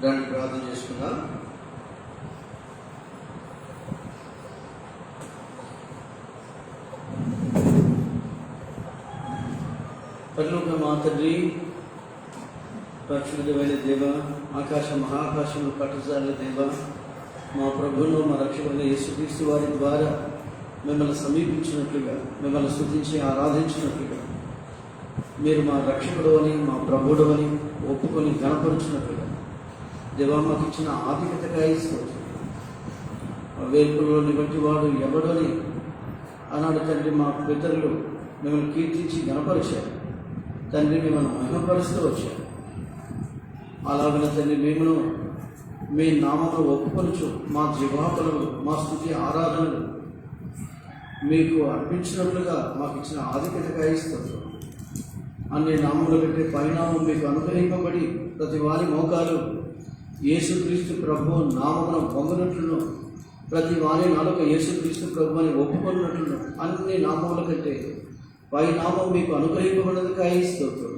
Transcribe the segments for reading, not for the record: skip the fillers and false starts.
దాన్ని ప్రార్థన చేసుకుందాం. పరలోక మా తండ్రి, పరిశుద్ధమైన దేవ, ఆకాశ మహాకాశంలో పట్టుజాల దేవ, మా ప్రభువును మా రక్షకుడైన యేసుక్రీస్తు వారి ద్వారా మిమ్మల్ని సమీపించినట్లుగా, మిమ్మల్ని స్తుతించి ఆరాధించినట్లుగా, మీరు మా రక్షకుడు అని, మా ప్రభుడు అని ఒప్పుకొని గణపరుచినట్లుగా దేవా మాకు ఇచ్చిన ఆధిక్యతకాయ స్తోత్రం. వేల్పుల్లోని బట్టి వాడు ఎవడని ఆనాడు తండ్రి మా పితరులు మిమ్మల్ని కీర్తించి గణపరిచారు. తండ్రి మిమ్మల్ని మహిమపరుస్తూ వచ్చారు. అలాగన తండ్రి మేమును మీ నామమును ఒప్పుకొనుచు మా జీవాపనలు, మా స్తుతి ఆరాధనలు మీకు అర్పించినట్లుగా మాకు ఇచ్చిన ఆధిక్యతకాయ స్తోత్రం. అన్ని నామముల కంటే పరిణామం మీకు అనుగ్రహింపబడి ప్రతి వారి మోకాలు యేసుక్రీస్తు ప్రభు నామమును పొందినట్లును, ప్రతి వారి నాలుక యేసుక్రీస్తు ప్రభు అని ఒప్పుకున్నట్లును అన్ని నామముల కంటే పరిణామం మీకు అనుగ్రహింపబడినదికాయ స్తోత్రం.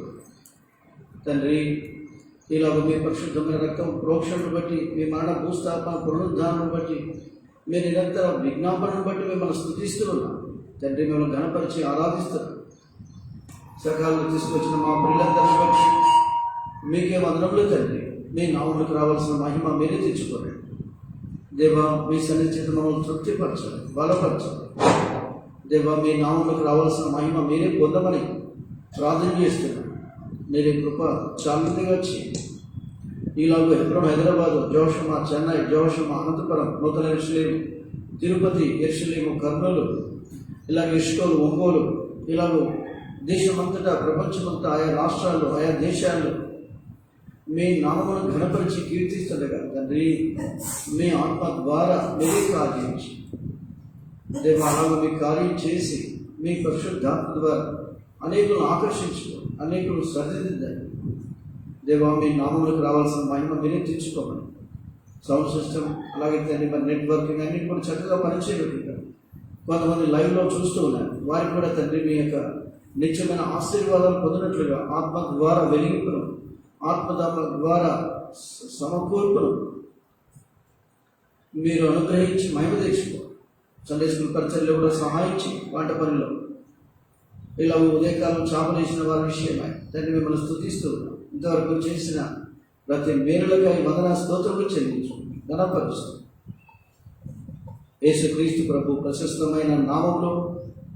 తండ్రి, ఇలాగ మీ పరిశుద్ధమైన రక్తం ప్రోక్షణను బట్టి, మీ మరణ భూస్థాపన పునరుద్ధారణను బట్టి, మీ నిరంతర విజ్ఞాపనను బట్టి మిమ్మల్ని స్తుతిస్తున్నాం. తండ్రి, మిమ్మల్ని ఘనపరిచి ఆరాధిస్తున్నాం. సకాలంలో తీసుకొచ్చిన మా పిల్లలందరిని బట్టి మీకే వందనములు తండ్రి. మీ నామములకు రావాల్సిన మహిమ మీరే తెచ్చుకోండి దేవా. మీ సన్నిధి చేత మమ్మల్ని తృప్తిపరచాలి, బలపరచాలి దేవా. మీ నామములకు రావాల్సిన మహిమ మీరే పొందమని ప్రార్థన చేస్తున్నాను. మీరే కృప చాలుగా చేయండి. ఈలాగ ఎప్పుడు హైదరాబాదు, జోషమా, చెన్నై, జోషమా, అనంతపురం, నూతన ఎరుషలేము, తిరుపతి, ఎరుషలేము, కర్నూలు, ఇలాగ ఇష్కోలు, ఒంగోలు, ఇలాగ దేశమంతటా, ప్రపంచమంతా, ఆయా రాష్ట్రాల్లో, ఆయా దేశాల్లో మీ నామమును ఘనపరిచి కీర్తిస్తుండగా తండ్రి, మీ ఆత్మ ద్వారా మీరే కార్యం దేవా. అలాగ మీ కార్యం చేసి మీ పరిశుద్ధాత్మ ద్వారా అనేకులను ఆకర్షించుకో, అనేకులు సరిదిద్దండి దేవా. మీ నామములకు రావాల్సిన మహిమ మీరే తెచ్చుకోమని సౌండ్ సిస్టమ్, అలాగే తండ్రి మరి నెట్వర్కింగ్ అన్నిటి కూడా చక్కగా పనిచేయబెట్టుకుంటారు. కొంతమంది లైవ్లో చూస్తూ ఉన్నారు, వారికి కూడా తండ్రి మీ యొక్క నిత్యమైన ఆశీర్వాదాలు పొందినట్లుగా ఆత్మ ద్వారా వెలిగింపును, ఆత్మదాత్మ ద్వారా సమకూర్పును మీరు అనుగ్రహించి మహిమ తెచ్చుకో. సండే స్కూల్ పరిచర్లో కూడా సహాయించి వంట పనిలో ఇలా ఉదయకాలం చాపలేసిన వారి విషయమై తండ్రి మిమ్మల్ని స్తుతిస్తూ ఇంతవరకు చేసిన ప్రతి మేలులకై వందన స్తోత్రములు చెల్లించు, ఘనపరుస్తూ యేసుక్రీస్తు ప్రభు ప్రశస్తమైన నామంలో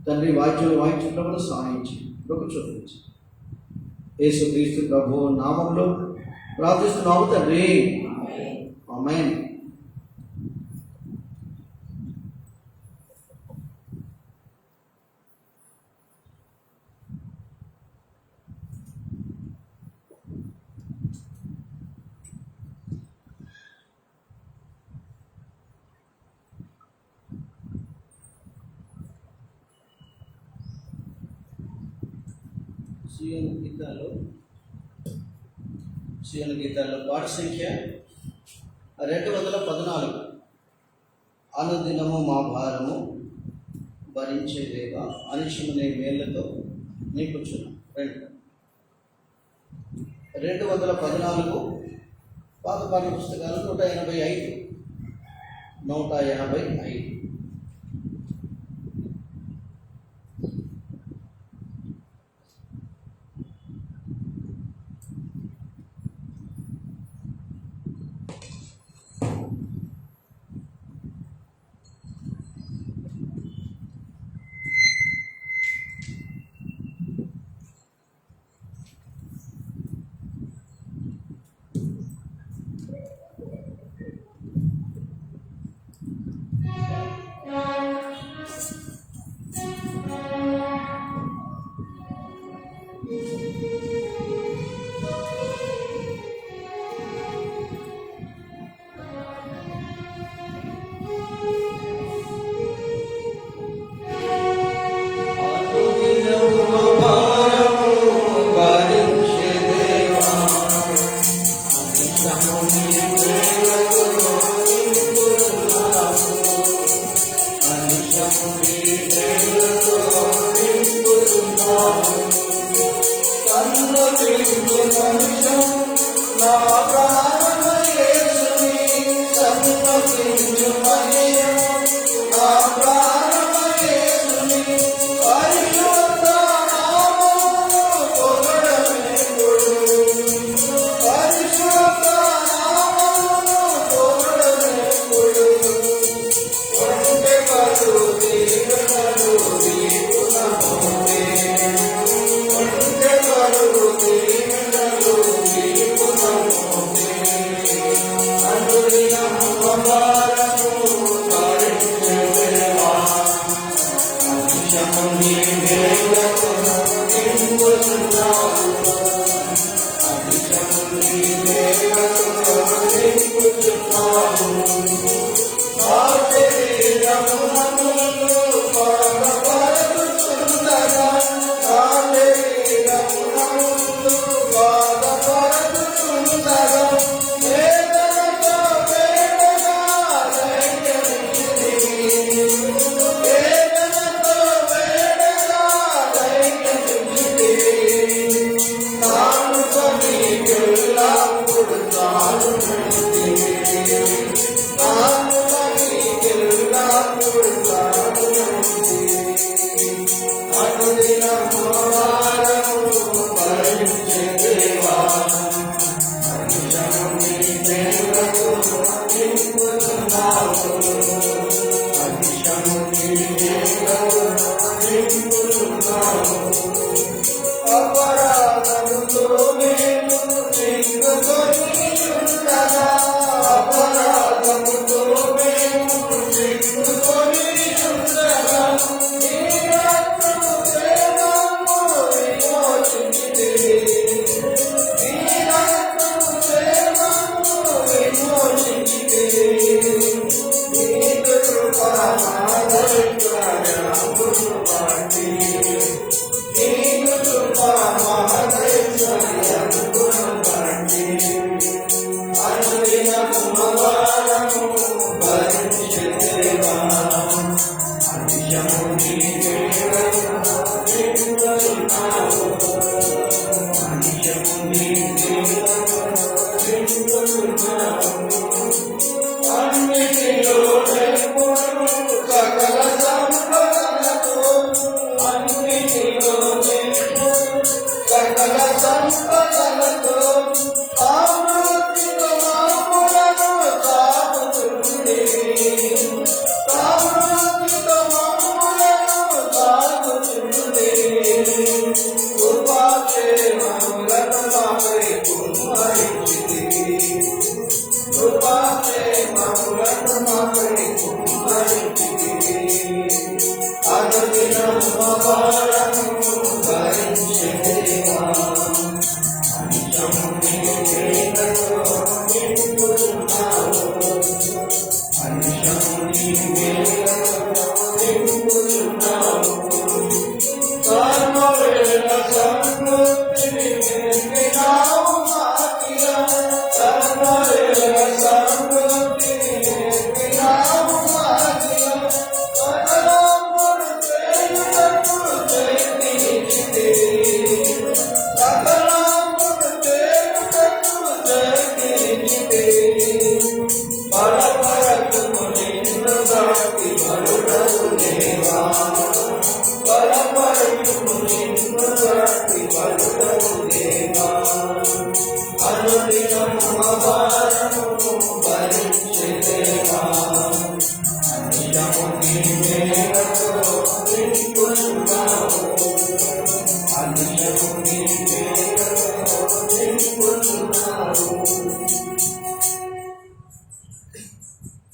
తండ్రి వాయిద్యంలో కూడా సహాయించి కృప చూపించి యేసుక్రీస్తు ప్రభు నామంలో ప్రార్థిస్తున్నాము తండ్రి, ఆమేన్. సీఎన్ గీతాల్లో పాట సంఖ్య 214. అనుదినము మా భారము భరించేదేవా, అనిశమునే మేళ్లతో నీకుచున్నాం. 214 పాత పాఠ్య పుస్తకాలు 185.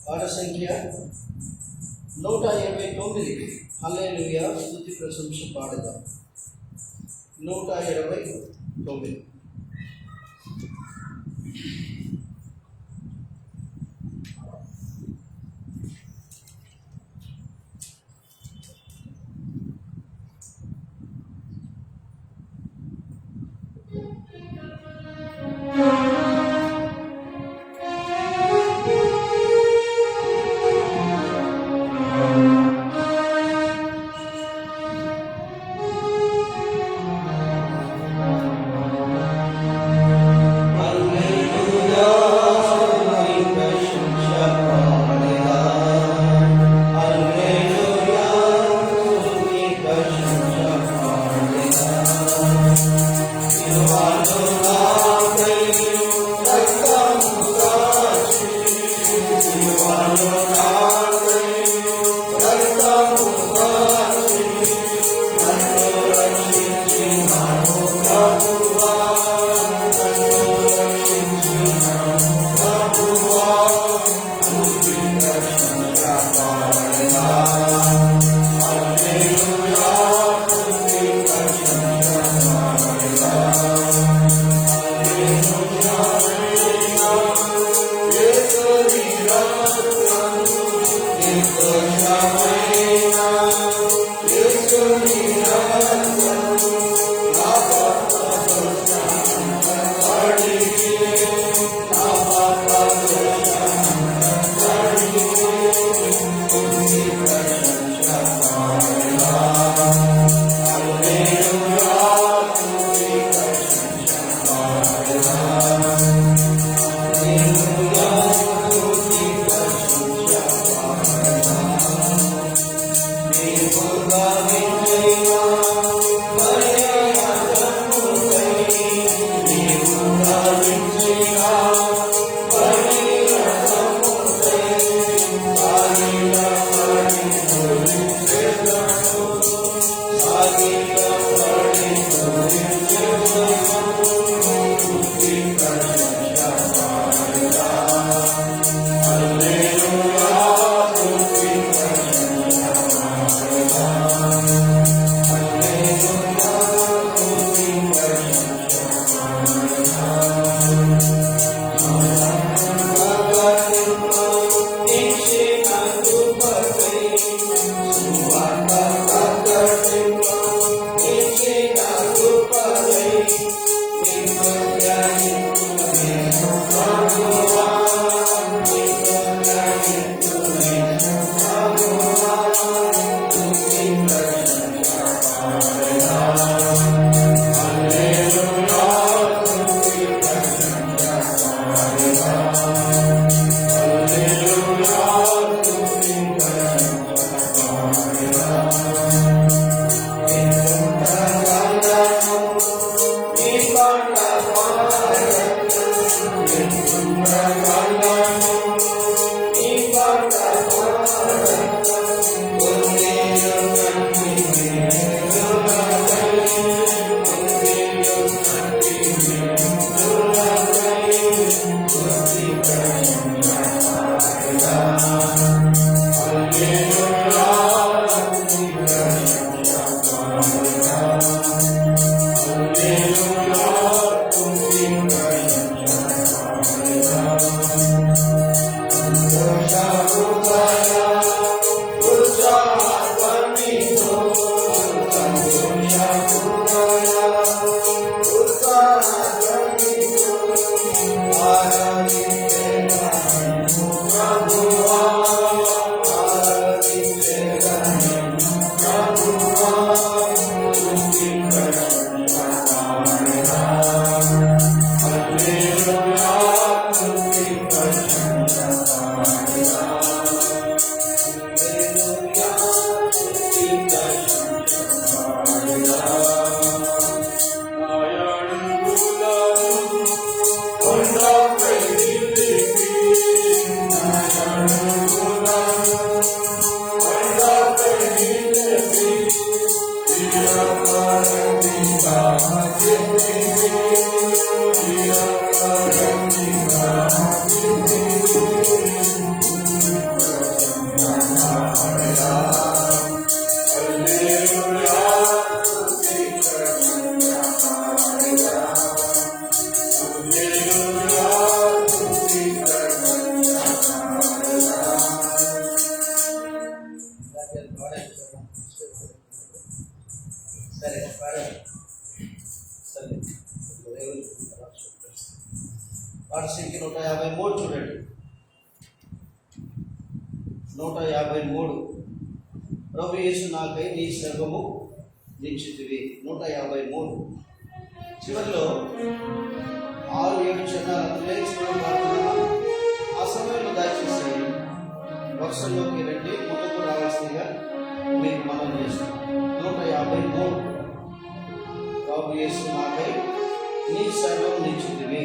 పాట సంఖ్య 129. హల్లెలూయా స్తుతి ప్రశంస పాడగా 129. Hallelujah. వార్షిక 153 చూడండి. 153 ప్రభు యేసు నాకై నీ సర్వము నిశ్చితివి. 153 చివరిలో 6-7 చరణాలను లేచుకొని పాడుతున్నామా? ఆ సమయంలో దయచేసి వర్షంలోకి రండి, ముందుకు రావాల్సిందిగా మీకు మనం చేస్తాం. 153 ప్రభు యేసు నాకై నీ సర్వం నిశ్చితివి.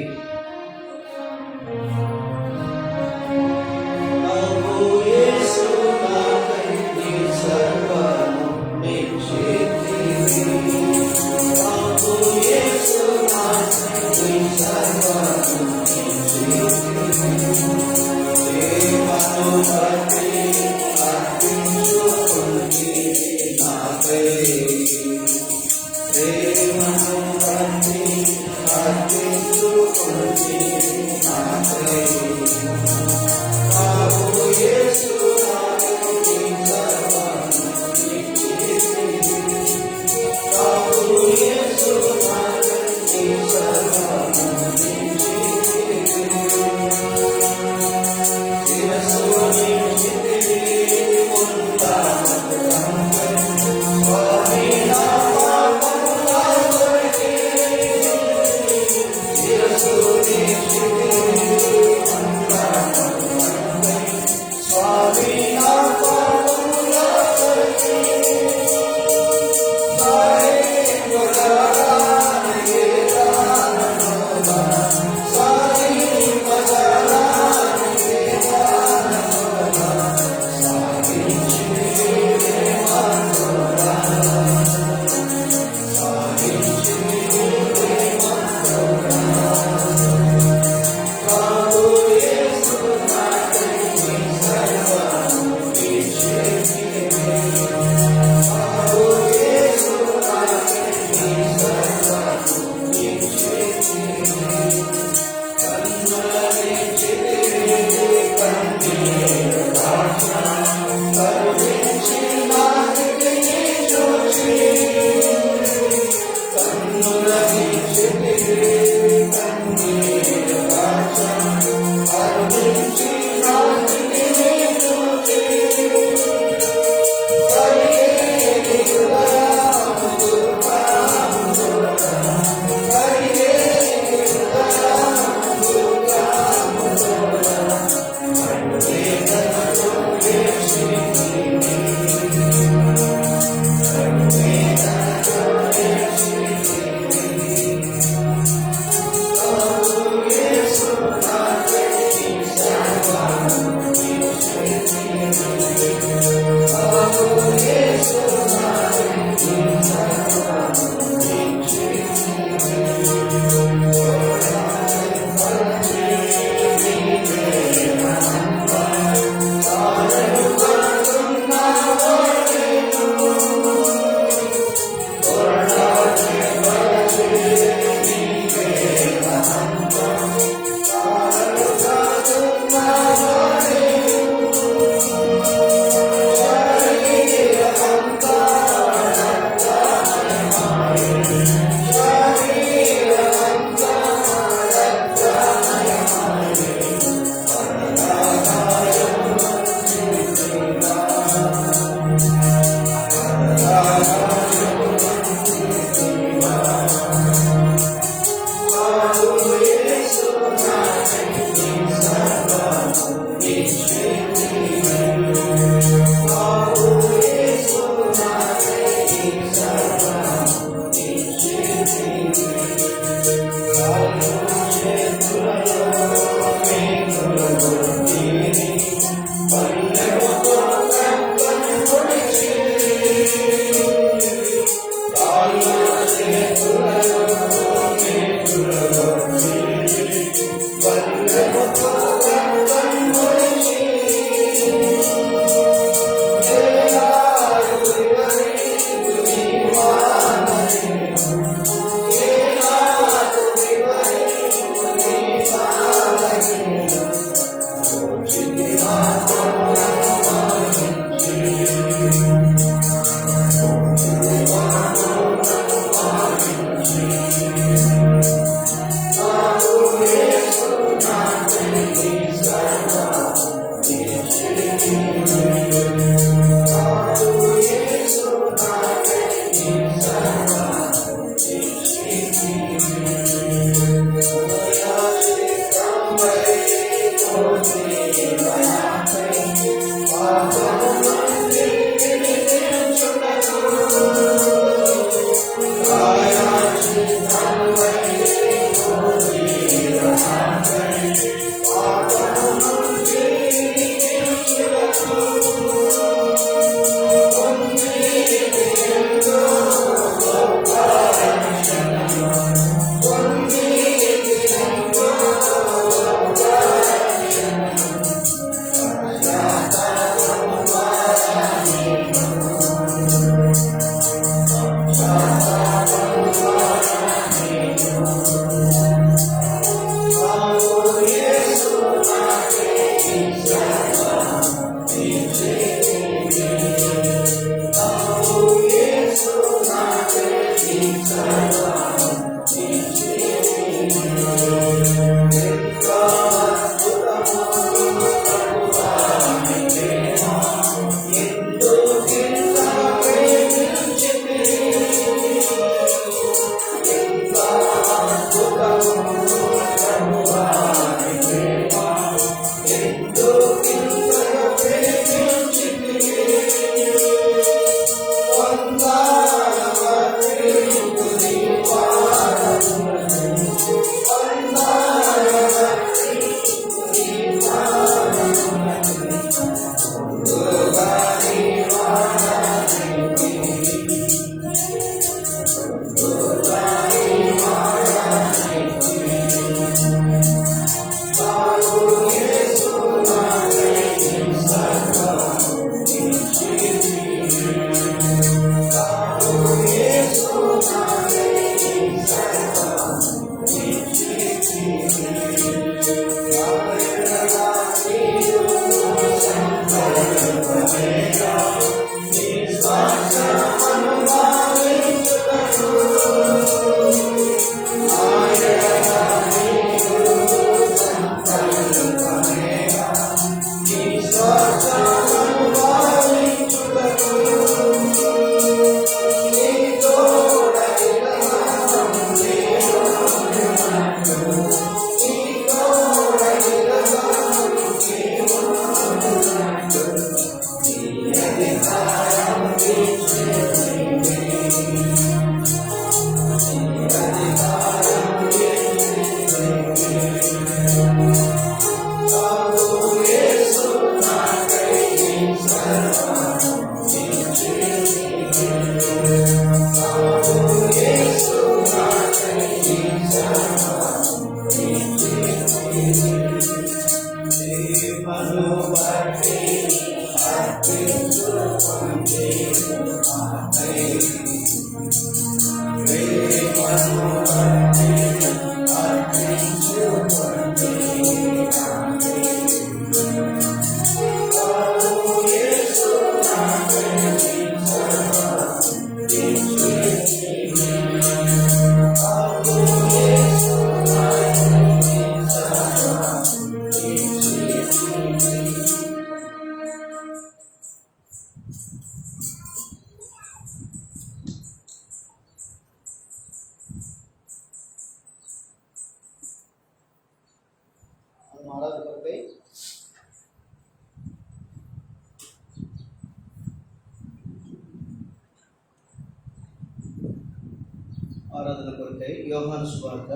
ఆరాధన కొరకై యోహాను సువార్త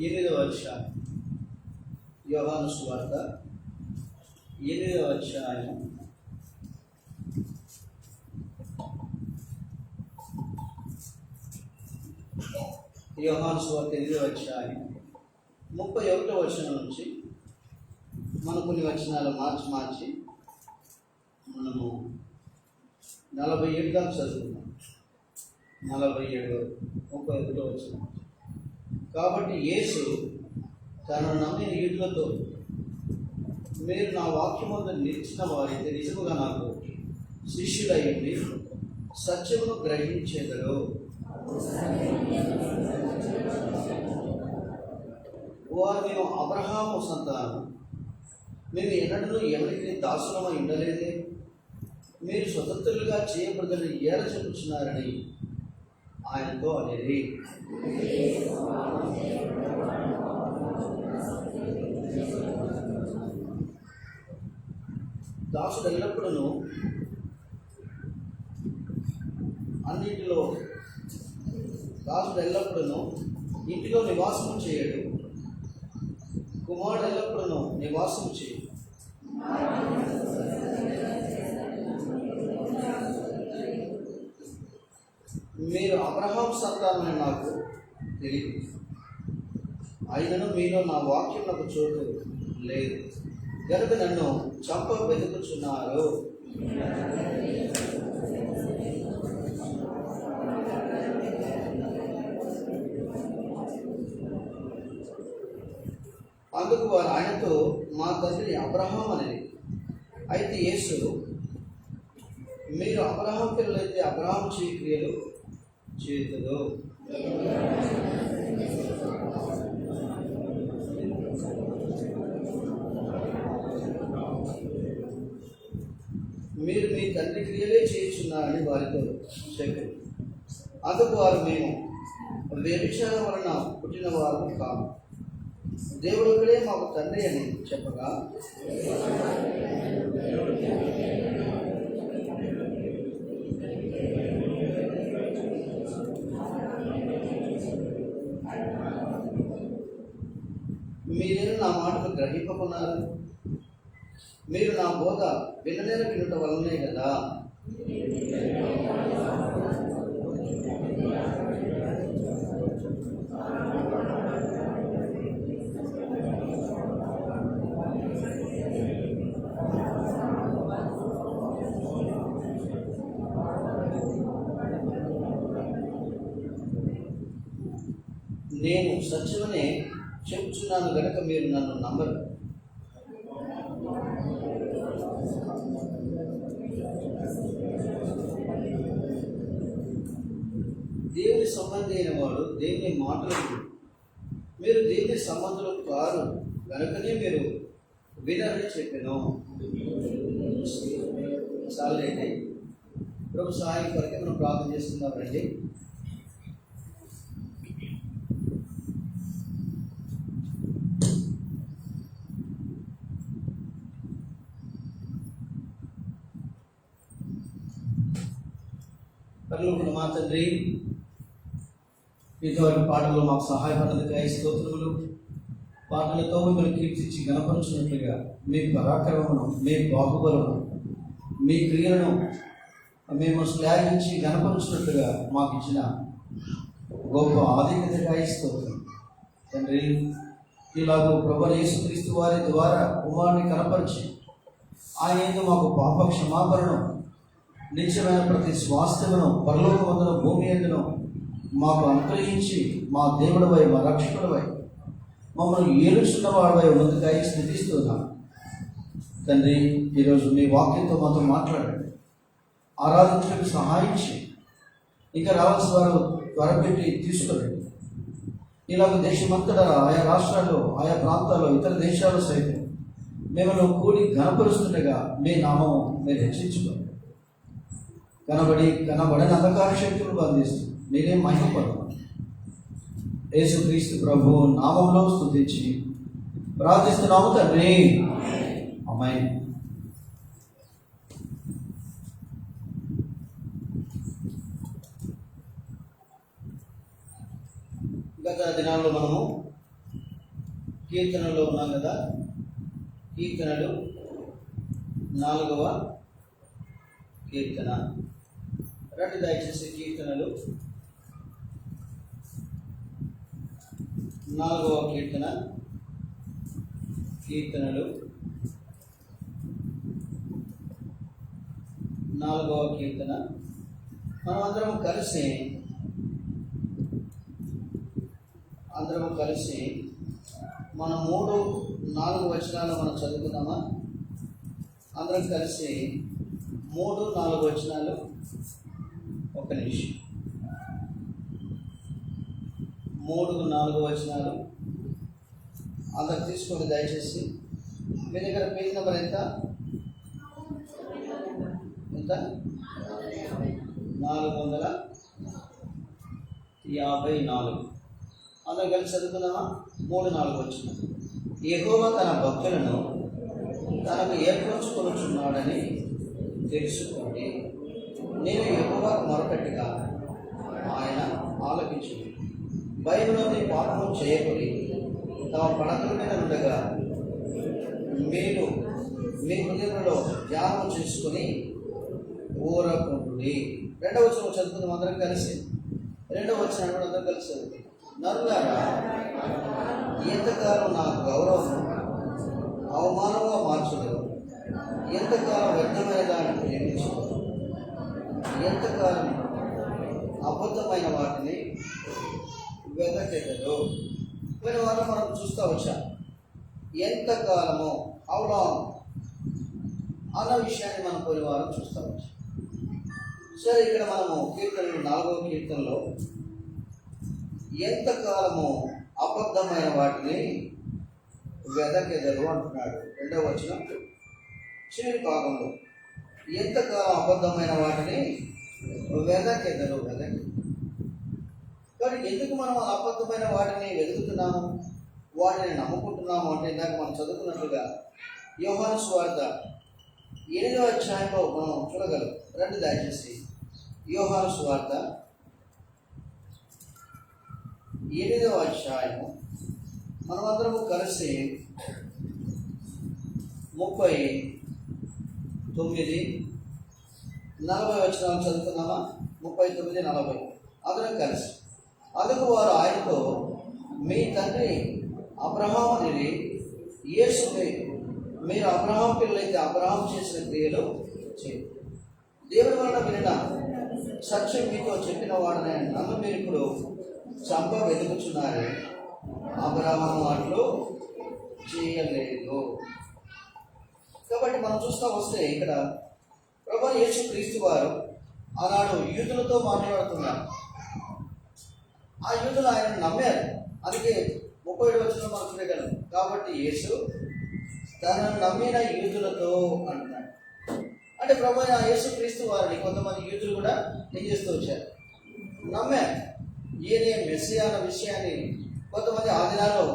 8వ అధ్యాయం. యోహాను సువార్త 8వ అధ్యాయం 31వ వచనం నుంచి మనం కొన్ని వచనాలు మార్చి మనము 47 దాకా చదువుకున్నాం. 47 31వ వచనం. కాబట్టి యేసు తనను నమ్మిన యూదులతో, మీరు నా వాక్యమందు నిలిచిన వారైతే నిజముగా నాకు శిష్యులయ్యండి, సత్యమును గ్రహించేదరు. వారు మేము అబ్రహాము సంతానం, మేము ఎన్నడూ ఎవరికి దాసులమై ఉండలేదే, మీరు స్వతంత్రులుగా చేయబడదని ఏల చెప్పుచున్నారని ఆయనతో అనేది. దాసుడు ఎల్లప్పుడూ ఇంటిలో నివాసం చేయడు, కుమారుడు ఎల్లప్పుడూ నివాసం చేయడు. మీరు అబ్రహాం సంతానమని నాకు తెలియదు, అయినను మీలో నా వాక్యం నాకు చోటు లేదు, గనుక నన్ను చంప వెతుకుచున్నారు. అందుకు వారు ఆయనతో, మా తండ్రి అబ్రహాం అనేది. అయితే యేసు, మీరు అబ్రహాం పిల్లలైతే అబ్రహాం చేయ క్రియలు చేతులు. మీరు మీ తండ్రి క్రియలే చేయుచున్నారని వారితో చెప్పారు. అందుకు వారు, మేము వ్యభిచారం వలన పుట్టిన వారు కాము, దేవుడు ఒక్కడే మాకు తండ్రి అని చెప్పగా, మీరేను నా మాటలు గ్రహింపకున్నారు, మీరు నా బోధ విననేర వినుట వల్లనే కదా. నేను సత్యమనే చెప్పుచున్నాను గనక మీరు నన్ను నమ్మరు. దేవుని సంబంధి అయిన వాడు దేవుని మాటలు, మీరు దేవుని సంబంధులు కారు కనుకనే మీరు వినరని చెప్పాను. చాలండి. ప్రభు సహాయం కొరకే మనం ప్రార్థన చేస్తున్నాం రండి. పరలోకమున్న మా తండ్రి, ఇంతవరకు పాటలు మాకు సహాయపడినందుకు స్తోత్రములు. పాటలతో మిమ్మల్ని కీర్తించి గణపరుచున్నట్లుగా మీ పరాక్రమమును, మీ బాహుబలమును, మీ క్రియలను మేము శ్లాఘించి గణపరుచున్నట్లుగా మాకు ఇచ్చిన గొప్ప ఆధిక్యతగా స్తోత్రం తండ్రి. ఇలాగూ ప్రభువైన యేసుక్రీస్తు వారి ద్వారా కుమారుని కనపరిచి ఆయన యందు మాకు పాప క్షమాపణను, నిత్యమైన ప్రతి స్వాస్థ్యమును పరలోకమందున భూమి యందును మాకు అనుగ్రహించి మా దేవుడవై, మా రక్షకుడవై, మమ్మల్ని ఏలుచున్న వాడవై ముందుకై స్థుతిస్తున్నాం తండ్రి. ఈరోజు మీ వాక్యంతో మాతో మాట్లాడండి, ఆరాధించడానికి సహాయించి ఇంకా రావాల్సిన వారు త్వరపెట్టి తీసుకురండి. ఇలాగ దేశమంతటా, ఆయా రాష్ట్రాల్లో, ఆయా ప్రాంతాల్లో, ఇతర దేశాల్లో సైతం మేము కూడి గణపరుస్తుండగా మీ నామము మీరు హెచ్చించుకోండి. కనబడని అంధకార శక్తులు బంధిస్తుంది, మీరే మహిమపడతారు. యేసుక్రీస్తు ప్రభు నామంలో స్తుతించి ప్రార్థిస్తున్నాము తండ్రి, ఆమేన్. గత దినాల్లో మనము కీర్తనలో ఉన్నాం కదా. కీర్తనలు 4వ కీర్తన. రండి దయచేసి కీర్తనలు 4వ కీర్తన. కీర్తనలు 4వ కీర్తన. మనం అందరం కలిసి మన 3-4 వచనాలు మనం చదువుకుందామా? అందరం కలిసి 3-4 వచనాలు. ఒక నిమిషం. 3-4 వచనాలు అందరు తీసుకోండి దయచేసి. మీ దగ్గర పేజ్ నెంబర్ ఎంత? 454. అందరం కలిసి చదువుకుందామా? 3-4 వచనాలు. యెహోవా తన భక్తులను తనకు ఏర్పరచుకొనుచున్నాడని తెలుసుకోండి. నేను యెహోవాకు మొరపెట్టగా ఆయన ఆలకించును. భయములోని పాపము చేయకుడి, తమ పడకల మీద ఉండగా మీరు మీ హృదయంలో ధ్యానం చేసుకుని ఊరకుండి. 2వ వచనం చదువుకుందాం అందరం కలిసి. 2వ వచనం అందరం కలిసి చదువుకుందాం. నరులారా, ఎంతకాలం నా గౌరవం అవమానంగా మార్చలేదు, ఎంతకాలం వ్యర్థమైన దాన్ని ప్రేమించలేదు, ఎంతకాలం అబద్ధమైన వాటిని వెతకెదరు. పోయిన వారం మనం చూస్తూ వచ్చాం. ఎంతకాలమో, హౌ లాంగ్ అన్న విషయాన్ని మనం పోయిన వారం చూస్తూ వచ్చాం. సరే, ఇక్కడ మనము కీర్తనలు 4వ కీర్తనలో ఎంతకాలము అబద్ధమైన వాటిని వెతకెదరు అంటున్నాడు. 2వ వచనం చివరి భాగంలో ఎంతకాలం అబద్ధమైన వాటిని వెతకెదరు. కాబట్టి ఎందుకు మనం అబద్ధమైన వాటిని వెతుకుతున్నాము, వాటిని నమ్ముకుంటున్నాము అంటే ఇందాక మనం చదువుకున్నట్లుగా యోహాను సువార్త 8వ అధ్యాయంలో మనం చూడగలం. రండి దయచేసి యోహాను సువార్త 8వ అధ్యాయము మనమందరము కలిసి 39-40 వచనాలు చదువుతున్నామా? 39-40 అందరం కలిసి. అందుకు వారు ఆయనతో, మీ తండ్రి అబ్రహాముని యేసుపై మీరు అబ్రహాం పిల్లలైతే అబ్రహాం చేసిన క్రియలు చేయండి. దేవుని వలన వినిన సత్యం మీతో చెప్పిన వాడనే నన్ను మీరు ఇప్పుడు చంప వెతుకుచున్నారు. అబ్రహాం మాటలు చేయలేదు. కాబట్టి మనం చూస్తూ వస్తే ఇక్కడ ప్రభువైన యేసుక్రీస్తు వారు ఆనాడు యూదులతో మాట్లాడుతున్నారు. ఆ యూదులు ఆయన నమ్మారు. అందుకే 37 వచనంలో మనం చూడగలం. కాబట్టి యేసు తనను నమ్మిన యూదులతో అంటున్నాడు. అంటే ప్రభువైన యేసుక్రీస్తు వారిని కొంతమంది యూదులు కూడా ఏం చేస్తూ వచ్చారు, నమ్మారు. ఈయనే మెస్సియా అన్న విషయాన్ని కొంతమంది ఆ దినాల్లో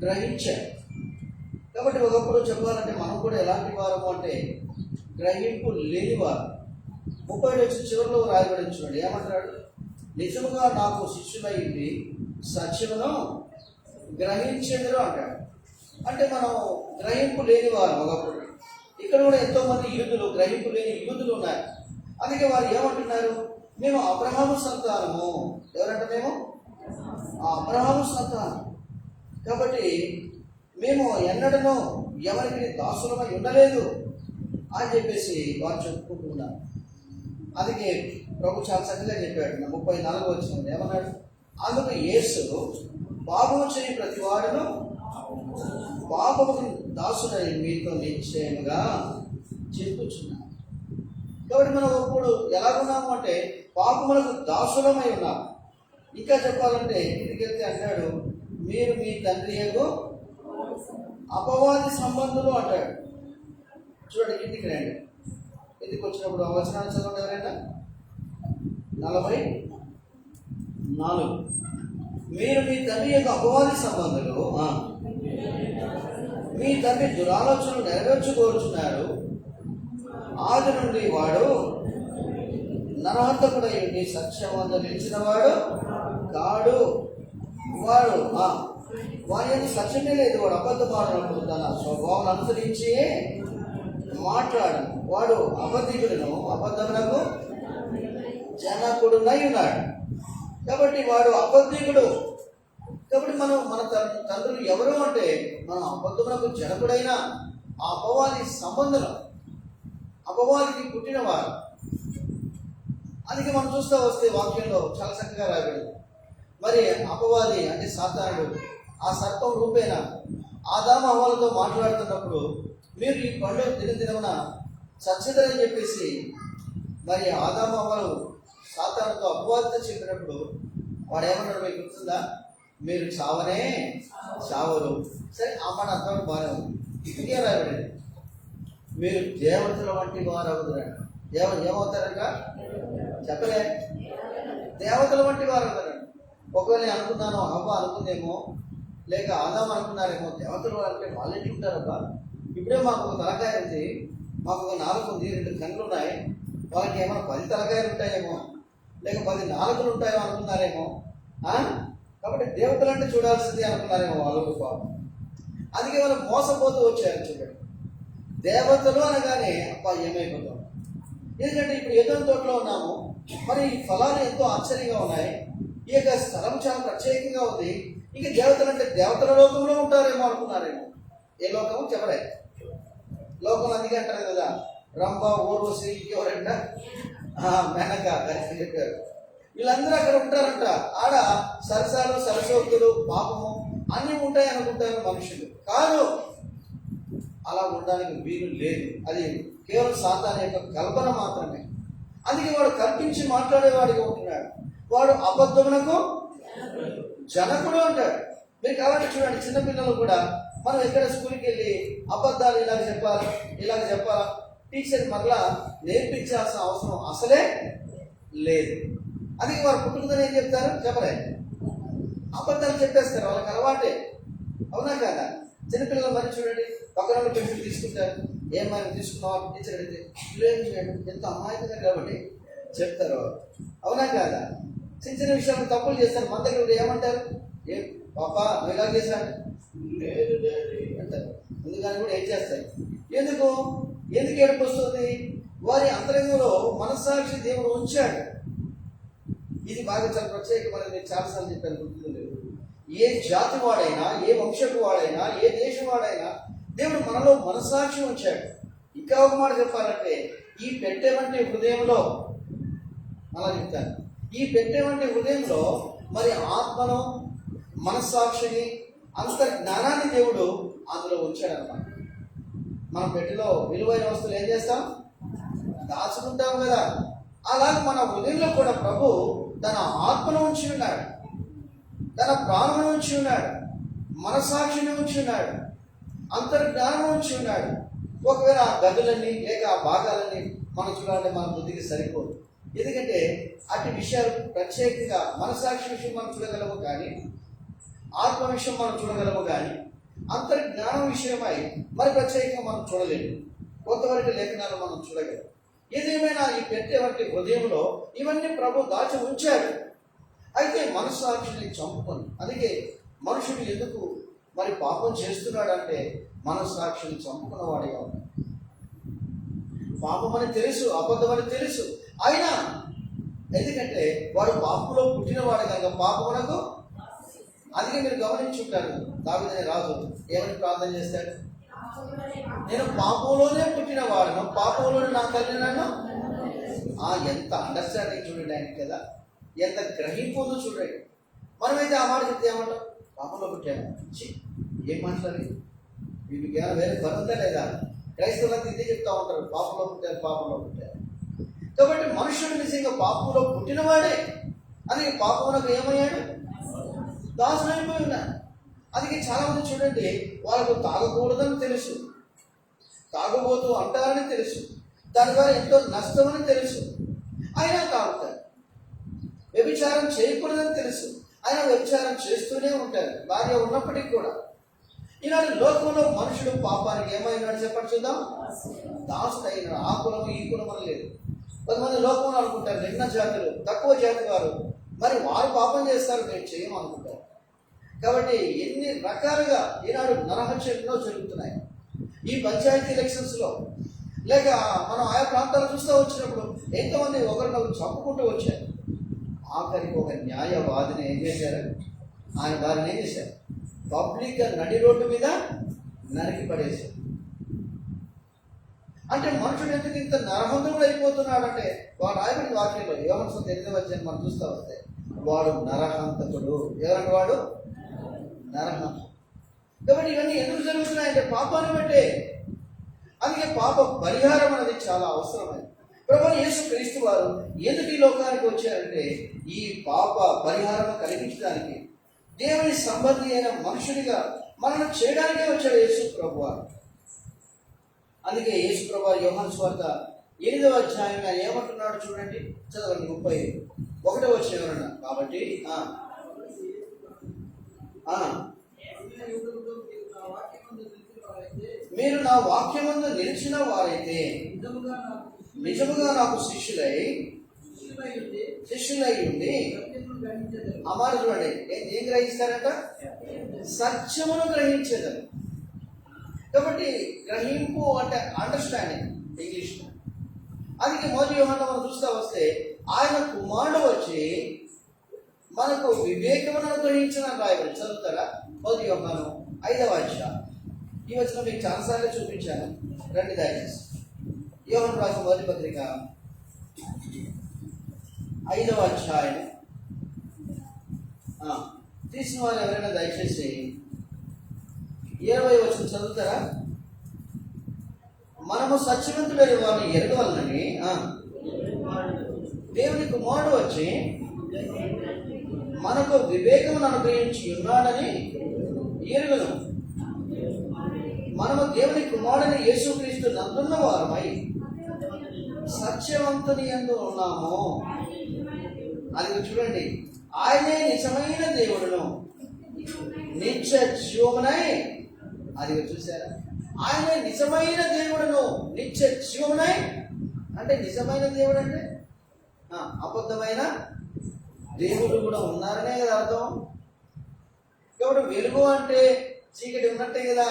గ్రహించారు. కాబట్టి ఒకప్పుడు చెప్పాలంటే మనం కూడా ఎలాంటి వారము అంటే గ్రహింపు లేనివారు. 37 వచ్చి చివరిలో రాయబడి చూడండి, ఏమంటాడు? నిజముగా నాకు శిష్యులయ్యింది సత్యమును గ్రహించేందులో అంటాడు. అంటే మనం గ్రహింపు లేని వారు ఒకప్పుడు. ఇక్కడ కూడా ఎంతోమంది యూదులు, గ్రహింపు లేని యూదులు ఉన్నారు. అందుకే వారు ఏమంటున్నారు? మేము అబ్రహాము సంతానము. ఎవరంటే మేము అబ్రహాము సంతానం కాబట్టి మేము ఎన్నడనో ఎవరికి దాసులమై ఉండలేదు అని చెప్పేసి వారు చెప్పుకుంటున్నారు. అందుకే ప్రభు చాలా చక్కగా చెప్పాడు. 34 వచ్చింది ఏమన్నాడు? అందుకు యేసు పాపము చేయి ప్రతి వాడును పాపముకు దాసుడని మీతో నిశ్చయముగా చెప్పుచున్నాను. కాబట్టి మనం ఇప్పుడు ఎలాగున్నాము అంటే పాపములకు దాసులమై ఉన్నాము. ఇంకా చెప్పాలంటే ఇంటికెళ్తే అంటాడు, మీరు మీ తండ్రి యొక్క అపవాది సంబంధులు అంటాడు. చూడండి, ఇంటికి రండి. ఇంటికి వచ్చినప్పుడు ఆ వచనాన్ని చదవండి ఎవరైనా. 44. మీరు మీ తండ్రి యొక్క అపవాది సంబంధులు, మీ తండ్రి దురాలోచనలు నెరవేర్చుకోరుచున్నారు. ఆది నుండి వాడు నరహంతకుడై ఉండి సత్యమంద నిలిచిన వాడు కాడు. వాడు వారి యొక్క సత్యమే లేదు. వాడు అబద్ధమాడినప్పుడు తన స్వభావం అనుసరించి మాట్లాడు. వాడు అబద్ధికుడును అబద్ధమునకు జనకుడునై ఉన్నాడు. కాబట్టి వాడు అబద్ధికుడు. కాబట్టి మన తండ్రులు ఎవరు అంటే మనం అబద్ధమునకు జనకుడైన ఆ అపవాది సంబంధం, అపవాదికి పుట్టినవారు. అందుకే మనం చూస్తూ వస్తే వాక్యంలో చాలా చక్కగా రాయబడింది. మరి అపవాది అంటే సాతానుడు ఆ సర్పం రూపేణ ఆదాము హవ్వలతో మాట్లాడుతున్నప్పుడు మీరు ఈ పండు దినదినమున చచ్చెదరని చెప్పేసి మరి ఆదాము హవ్వలు సాతానుతో అపవాదితో చెప్పినప్పుడు వాడు ఏమన్నాడు మీకు గుర్తుందా? మీరు చావనే చావరు. సరే అమ్మని అంతా బాగానే ఉంది. ఇదిగే రాయబడింది, మీరు దేవతల వంటి వారు అవుతారంట. ఏమవుతారంట చెప్పలే, దేవతల వంటి వారు అవుతారంట. ఒకవేళ నేను అనుకున్నాను, అవ్వ అనుకుందేమో, లేక ఆదాం అనుకున్నారేమో, దేవతలు అంటే వాళ్ళు ఎట్లా ఉంటారబ్బా? ఇప్పుడే మాకు ఒక తలకాయ ఉంది, మాకు ఒక నాలుగు ఉంది, 2 కన్నులు ఉన్నాయి, వాళ్ళకి ఏమైనా 10 తలకాయలు ఉంటాయేమో, లేక 10 నాలుగులు ఉంటాయేమో అనుకున్నారేమో. కాబట్టి దేవతలు అంటే చూడాల్సింది అనుకున్నారేమో వాళ్ళు. అందుకే వాళ్ళు మోసపోతూ వచ్చారు. చూడండి, దేవతలు అనగానే అబ్బా ఏమైపోతాం. ఎందుకంటే ఇప్పుడు ఏదైనా తోటలో ఉన్నాము, మరి ఈ ఫలాలు ఎంతో ఆశ్చర్యంగా ఉన్నాయి, ఈ యొక్క స్థలం చాలా ప్రత్యేకంగా ఉంది. ఇంకా దేవతలు అంటే దేవతల లోకంలో ఉంటారేమో అనుకున్నారేమో. ఏ లోకము చెప్పలే. లోకం అందుకే అంటారు కదా, రంభ ఊర్వశి ఎవరంట మేనక కలిసి చెప్పారు. వీళ్ళందరూ అక్కడ ఉంటారంట. ఆడ సరసాలు సరసోక్తులు పాపము అన్నీ ఉంటాయి అనుకుంటారు మనుషులు. కాదు, అలా ఉండడానికి వీలు లేదు. అది కేవలం సాతాను యొక్క కల్పన మాత్రమే. అందుకే వాడు కల్పించి మాట్లాడేవాడిగా ఉంటున్నాడు. వాడు అబద్ధమునకు జనకుడు అంటాడు. మీరు కాబట్టి చూడండి, చిన్నపిల్లలు కూడా మనం ఎక్కడ స్కూల్కి వెళ్ళి అబద్ధాలు ఇలాగ చెప్పాలా టీచర్ మరలా నేర్పించాల్సిన అవసరం అసలే లేదు. అందుకే వారు పుట్టుకదని ఏం చెప్తారు? చెప్పలే, అబద్ధాలు చెప్పేస్తారు. వాళ్ళకి అలవాటే. అవునా కదా? చిన్నపిల్లలు మరి చూడండి, పక్కన పెన్సిల్ తీసుకుంటారు. ఏమైనా తీసుకున్నావా టీచర్ అడిగితే ఏం చేయడం, ఎంత అమాయకంగా కాబట్టి చెప్తారు. అవునా కాదా? చిన్న విషయాలు తప్పులు చేస్తారు. మన దగ్గర ఏమంటారు? ఏ పాపా నువ్వు ఇలా చేశాడు అంటారు. ముందుగానే కూడా ఏం చేస్తాయి. ఎందుకు ఏడుపు వస్తుంది? వారి అంతరంగంలో మనస్సాక్షి దేవుడు ఉంచాడు. ఇది బాగా చాలా ప్రత్యేకమైనది. నేను చాలాసార్లు చెప్పాను, గుర్తులేదు. ఏ జాతి వాడైనా, ఏ వంశపు వాడైనా, ఏ దేశం వాడైనా దేవుడు మనలో మనస్సాక్షి ఉంచాడు. ఇంకా ఒక మాట చెప్పాలంటే, ఈ పెట్టె వంటి హృదయంలో, అలా చెప్తాను, ఈ పెట్టె వంటి హృదయంలో మరి ఆత్మను, మనస్సాక్షిని, అంత జ్ఞానాన్ని దేవుడు అందులో ఉంచాడనమాట. మనం పెట్టెలో విలువైన వస్తువులు ఏం చేస్తాం? దాచుకుంటాం కదా. అలాగే మన హృదయంలో కూడా ప్రభు తన ఆత్మను ఉంచి ఉన్నాడు, తన ప్రాణమును ఉంచి ఉన్నాడు, మనస్సాక్షిని ఉంచి ఉన్నాడు, అంతర్జ్ఞానం ఉంచి ఉన్నాడు. ఒకవేళ ఆ గదులన్నీ లేక ఆ భాగాలన్నీ మనం చూడాలంటే మన బుద్ధికి సరిపోదు. ఎందుకంటే అటు విషయాలు ప్రత్యేకంగా మనస్సాక్షి విషయం మనం చూడగలము కానీ, ఆత్మ విషయం మనం చూడగలము కానీ, అంతర్జ్ఞానం విషయమై మరి ప్రత్యేకంగా మనం చూడలేము. కొంతవరకు లేఖనాలు మనం చూడగలం. ఏదేమైనా ఈ పెట్టేవంటి హృదయంలో ఇవన్నీ ప్రభు దాచి ఉంచాడు. అయితే మనస్సాక్షిని చంపుకొని, అందుకే మనుషుడు ఎందుకు మరి పాపం చేస్తున్నాడంటే మనస్సాక్షిని చంపుకున్నవాడిగా ఉన్నాడు. పాపం అని తెలుసు, అబద్ధం అని తెలుసు, అయినా ఎందుకంటే వాడు పాపంలో పుట్టినవాడు కనుక పాపమునకు. అందుకే మీరు గమనించుంటారు, దావీదు రాజు ఏమని ప్రార్థన చేస్తాడు? నేను పాపంలోనే పుట్టినవాడును, పాపంలోనే నా తల్లి నన్ను. ఎంత అండర్స్టాండింగ్ చూడండి ఆయనకి కదా, ఎంత గ్రహింపు ఉందో చూడండి. మనమైతే ఆ మాట చెప్తే ఏమంటాం? పాపంలో పుట్టాను, ఏం మాట్లాడి వీటికి ఏమైనా వేరే పనుందా లేదా? క్రైస్తవులకు ఇదే చెప్తా ఉంటారు, పాపంలో పుట్టారు, పాపంలో పుట్టారు. కాబట్టి మనుషుడు నిజంగా పాపంలో పుట్టినవాడే, అందుకే పాపమునకు ఏమయ్యాడు? దాసుడైపోయి ఉన్నాడు. అందుకే చాలా మంది చూడండి, వాళ్ళకు తాగకూడదని తెలుసు, తాగబోతూ అంటారని తెలుసు, దాని ద్వారా ఎంతో నష్టమని తెలుసు, అయినా తాగుతారు. వ్యభిచారం చేయకూడదని తెలుసు, అయినా వ్యభిచారం చేస్తూనే ఉంటారు, భార్య ఉన్నప్పటికీ కూడా. ఈనాడు లోకంలో మనుషుడు పాపానికి ఏమైనాడు చెప్పండి చూద్దాం? దాసుడు అయినాడు. ఆ కులము ఈ కులం అని లేదు. కొంతమంది లోకంలో అనుకుంటారు, నిమ్న జాతులు, తక్కువ జాతి వారు, మరి వారు పాపం చేస్తారు, మేము చేయమనుకుంటారు. కాబట్టి ఎన్ని రకాలుగా ఈనాడు నరహత్యలో జరుగుతున్నాయి. ఈ పంచాయతీ ఎలక్షన్స్లో లేక మనం ఆయా ప్రాంతాలు చూస్తూ వచ్చినప్పుడు ఎంతోమంది ఒకరినొకరు చంపుకుంటూ వచ్చారు. ఆఖరికి ఒక న్యాయవాదిని ఏం చేశారు? ఆయన వారిని ఏం చేశారు? పబ్లిక్గా నడి రోడ్డు మీద నరికి పడేశారు. అంటే మనుషుడు ఎందుకు ఇంత నరహంతుడు అయిపోతున్నాడంటే, వాడు ఆయనకి వాక్యంలో యోహాను 8వ మనం చూస్తూ వస్తే, వాడు నరహంతకుడు. ఎవరంటే వాడు నరహంతుడు. కాబట్టి ఇవన్నీ ఎందుకు జరుగుతున్నాయంటే పాపాన్ని బట్టే. అందుకే పాప పరిహారం అనేది చాలా అవసరమైంది. ప్రభువైన యేసు క్రీస్తు వారు ఎందుకు ఈ లోకానికి వచ్చారంటే, ఈ పాప పరిహారం కలిగించడానికి, దేవుని సంబంధి అయిన మనుషుడిగా మనల్ని చేయడానికే వచ్చాడు యేసు ప్రభువారు. అందుకే యేసు ప్రభువారు యోహాను సువార్త 8వ అధ్యాయం ఆయన ఏమంటున్నాడు చూడండి, చదవండి. 31వ వచనం ఎవరన్నా. కాబట్టి మీరు నా వాక్యమందు నిలిచిన వారైతే నిజముగా నాకు శిష్యులై ఉండి, ఆ మాట చూడండి, ఏం గ్రహిస్తారంట? సత్యమును గ్రహించేదని. కాబట్టి గ్రహింపు అంటే అండర్స్టాండింగ్ ఇంగ్లీష్. అందుకే మొదటి యోహానులో మనం చూస్తూ వస్తే, ఆయన కుమారుడు వచ్చి మనకు వివేకమును గ్రహించిన రాయబడి. చదువుతారా? మొదటి యోహాను 5వ అధ్యాయం. ఈ వచనం మీకు చాలాసార్లు చూపించాను, రండి దయచేసి. యోహాను రాసిన మొదటి పత్రిక 5వ అధ్యాయం తీసిన వారు ఎవరైనా దయచేసి 20వ వచనం చదువుతారా? మనము సత్యవంతుడైన వారిని ఎరగవలనని దేవుని కుమారుడు వచ్చి మనకు వివేకమును అనుగ్రహించి ఉన్నాడని ఎరుగును. మనము దేవుని కుమారుని యేసుక్రీస్తు నందున్న వారమై సత్యవంతుని యందు ఉన్నాము. అది చూడండి, ఆయనే నిజమైన దేవుడును నిత్య జీవమునై. అది చూసారా? ఆయనే నిజమైన దేవుడును నిత్య జీవమునై. అంటే నిజమైన దేవుడు అంటే అబద్ధమైన దేవుడు కూడా ఉన్నారనే కదా అర్థం. కాబట్టి వెలుగు అంటే చీకటి ఉన్నట్టే కదా.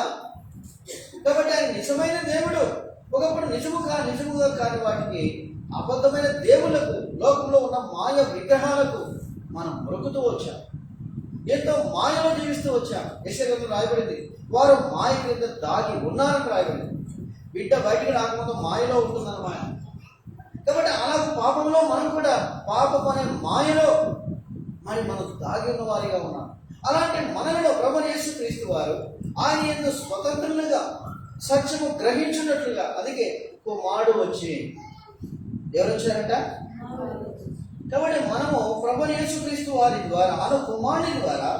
కాబట్టి ఆయన నిజమైన దేవుడు. ఒకప్పుడు నిజముగా కాని వాటికి, అబద్ధమైన దేవుళ్లకు, లోకంలో ఉన్న మాయ విగ్రహాలకు మనం మొక్కుతూ వచ్చాం, ఎంతో మాయలో జీవిస్తూ వచ్చాం. యెషయాలో రాయబడింది, వారు మాయ క్రింద దాగి ఉన్నారని రాయబడింది. బిడ్డ బయటికి రాకముందు మాయలో ఉంటుందన్నమాట. కాబట్టి అలా పాపంలో మనం కూడా పాపం అనే మాయలో మనం దాగి ఉన్న వారిగా ఉన్నాం. అలాంటి మనలో ప్రభువైన యేసు క్రీస్తు వారు ఆయన యందు స్వతంత్రులుగా సత్యము గ్రహించినట్లుగా, అందుకే కుమారుడు వచ్చి, ఎవరు వచ్చారంట? కాబట్టి మనము ప్రభువైన యేసు క్రీస్తు వారి ద్వారా, అను కుమారుని ద్వారా